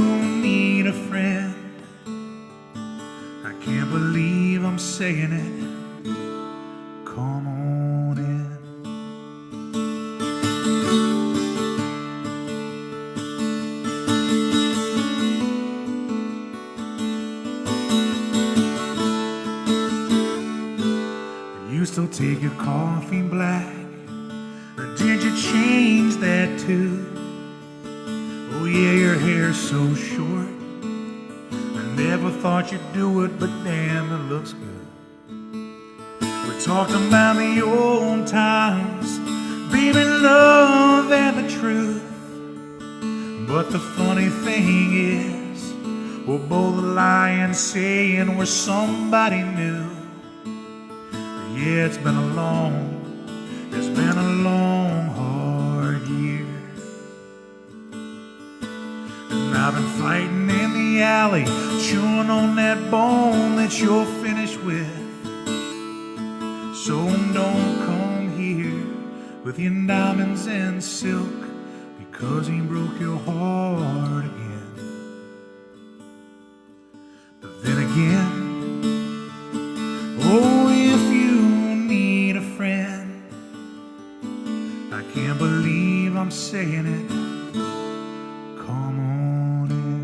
S2: need a friend, I can't believe I'm saying it, come on in. tattoo. Oh yeah, your hair's so short. I never thought you'd do it, but damn, it looks good. We talked about the old times, baby, love and the truth. But the funny thing is, we're both lying, saying we're somebody new. Yeah, it's been a long hard year. And I've been fighting in the alley, chewing on that bone that you're finished with. So don't come here with your diamonds and silk, because he broke your heart again. But then again, oh, if you need a friend, I can't believe I'm saying it, come on in.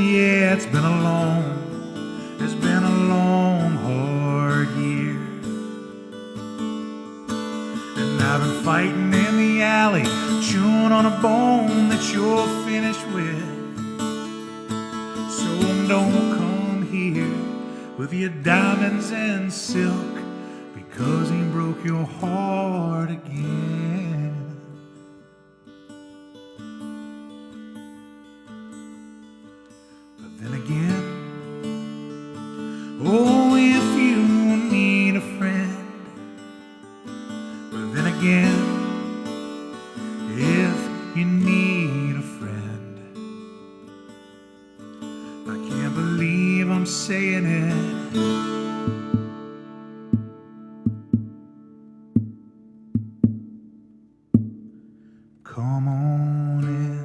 S2: Yeah, it's been a long, hard year. And I've been fighting in the alley, chewing on a bone that you're finished with. So don't come here with your diamonds and silk, because he broke your heart again. Then again, oh, if you need a friend. But then again, if you need a friend, I can't believe I'm saying it, come on in.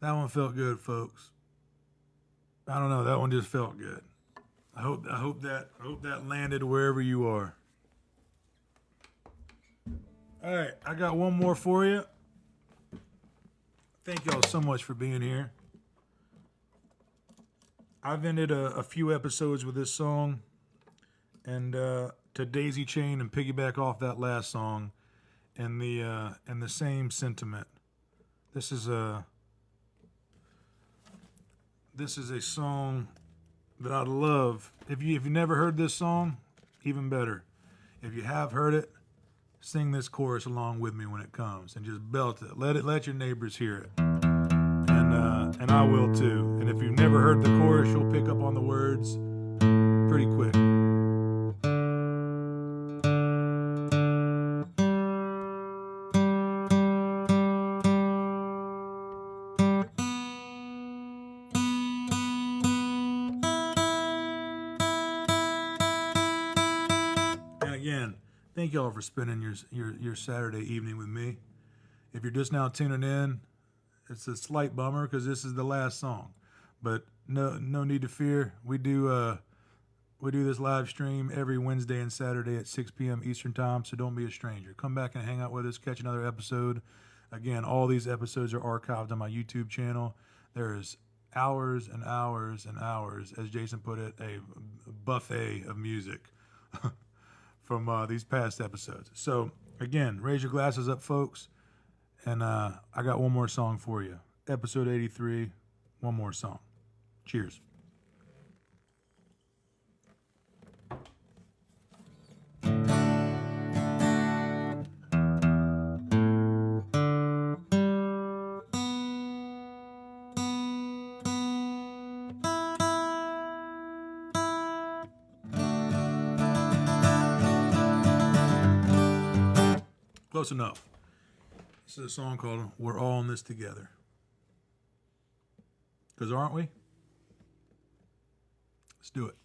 S1: That one felt good, folks. I don't know. That one just felt good. I hope that landed wherever you are. All right, I got one more for you. Thank y'all so much for being here. I've ended a few episodes with this song, and to daisy chain and piggyback off that last song, and the same sentiment. This is a song that I love. If you never heard this song, even better. If you have heard it, sing this chorus along with me when it comes, and just belt it. Let your neighbors hear it, and I will too. And if you've never heard the chorus, you'll pick up on the words pretty quick. Again, thank y'all for spending your Saturday evening with me. If you're just now tuning in, it's a slight bummer because this is the last song, but no need to fear. We do this live stream every Wednesday and Saturday at 6 p.m. Eastern time, so don't be a stranger. Come back and hang out with us, catch another episode. Again, all these episodes are archived on my YouTube channel. There's hours and hours and hours, as Jason put it, a buffet of music from these past episodes. So again, raise your glasses up, folks, and I got one more song for you. Episode 83, one more song. Cheers. Close enough. This is a song called We're All in This Together. Because aren't we? Let's do it.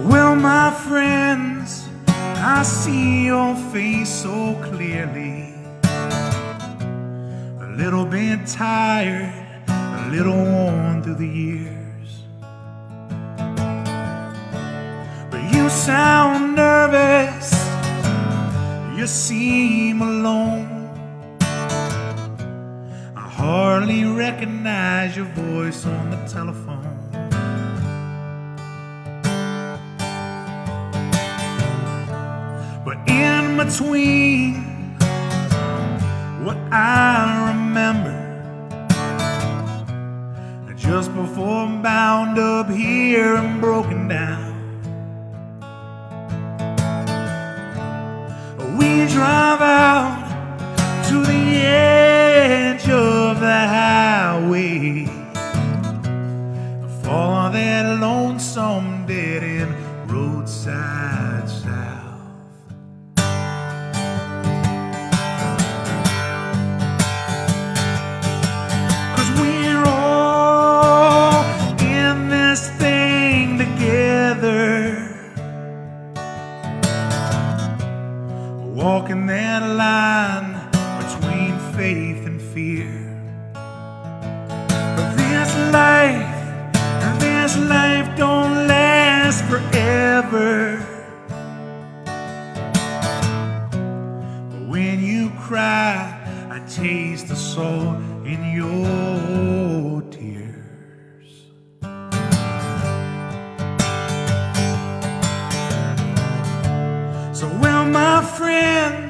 S2: Well, my friends, I see your face so clearly. A little bit tired, a little worn through the years. But you sound nervous, you seem alone. I hardly recognize your voice on the telephone. But in between what I remember, just before I'm bound up here and broken down, we drive out to the edge of the highway, follow that lonesome dead-end roadside south. Walking that line between faith and fear. But this life don't last forever. But when you cry, I taste the salt in your tears. So, well, my friend,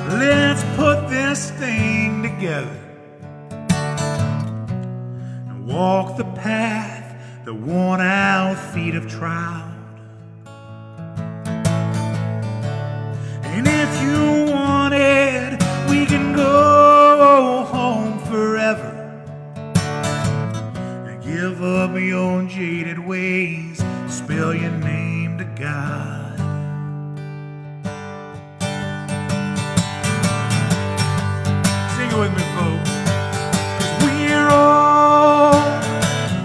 S2: let's put this thing together and walk the path the worn-out feet have trod. And if you want it, we can go home forever and give up your jaded ways, spell your name to God. With me, folks, 'cause we're all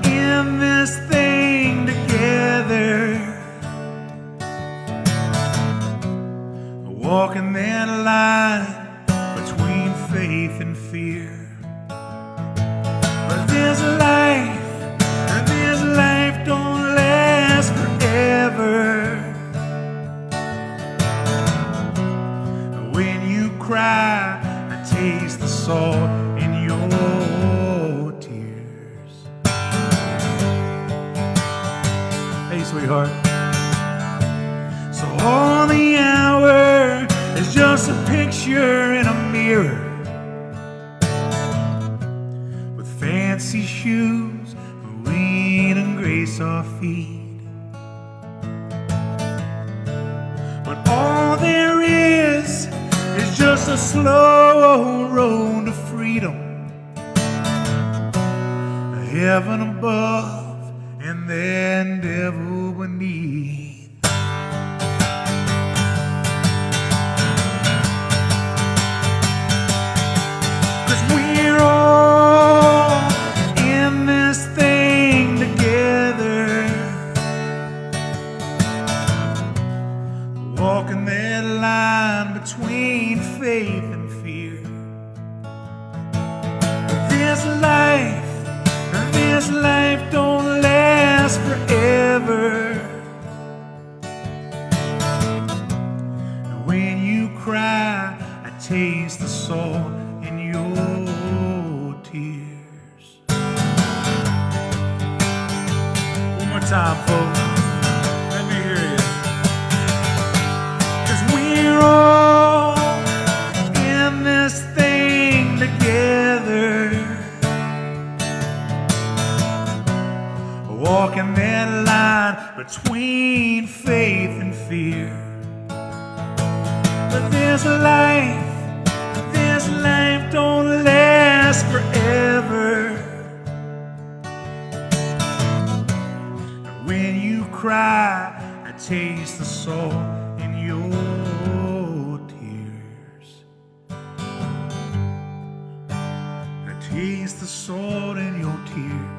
S2: in this thing together, walking that line between faith and fear. But this life don't last forever. When you cry, taste the salt in your tears. Hey, sweetheart. So all the hour is just a picture in a mirror, with fancy shoes, lean and grace our feet. But all there is just a slow road to freedom, a heaven above and then devil beneath. 'Cause we're all in this thing together, walking that line between faith and fear. This life don't last forever. And when you cry, I taste the salt in your
S1: time, folks. Let me hear you.
S2: 'Cause we're all in this thing together, walking that line between faith and fear. But this life don't last forever. And when you cry, I taste the salt in your tears. I taste the salt in your tears.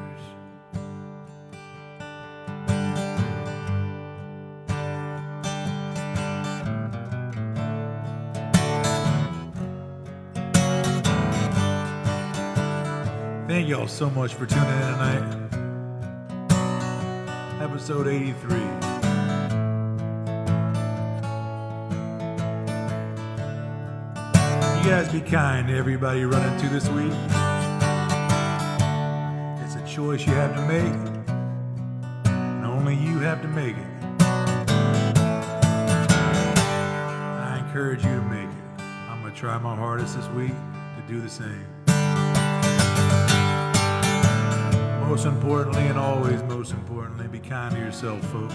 S1: Thank y'all so much for tuning in tonight. Episode 83. You guys be kind to everybody you run into this week. It's a choice you have to make, and only you have to make it. I encourage you to make it. I'm going to try my hardest this week to do the same. Most importantly, and always most importantly, be kind to yourself, folks.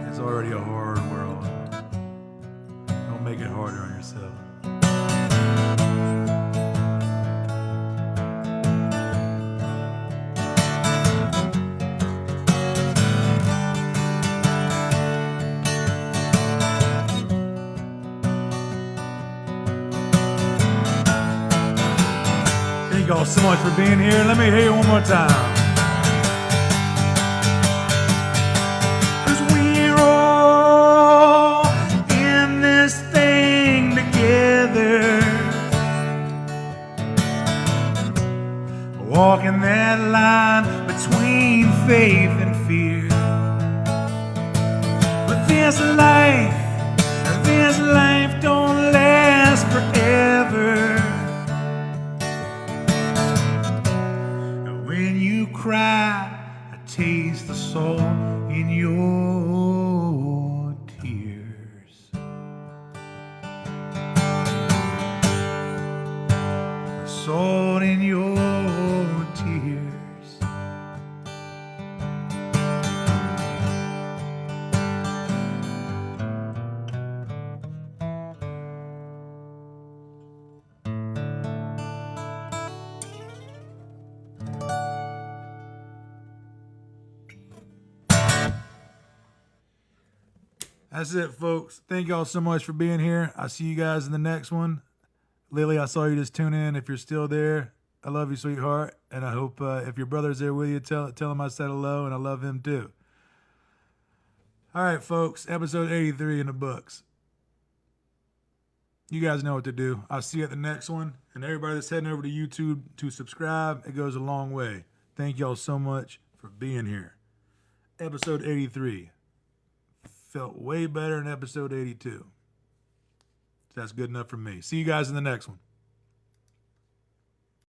S1: It's already a hard world. Don't make it harder on yourself. Thank y'all so much for being here. Let me hear you one more time.
S2: 'Cause we're all in this thing together, walking that line between faith and fear. But this life don't last forever. When you cry, I taste the salt in your tears. The salt in your tears.
S1: That's it, folks. Thank y'all so much for being here. I'll see you guys in the next one. Lily, I saw you just tune in. If you're still there, I love you, sweetheart. And I hope if your brother's there with you, tell him I said hello, and I love him too. All right, folks. Episode 83 in the books. You guys know what to do. I'll see you at the next one. And everybody that's heading over to YouTube to subscribe, it goes a long way. Thank y'all so much for being here. Episode 83. Felt way better than episode 82. That's good enough for me. See you guys in the next one.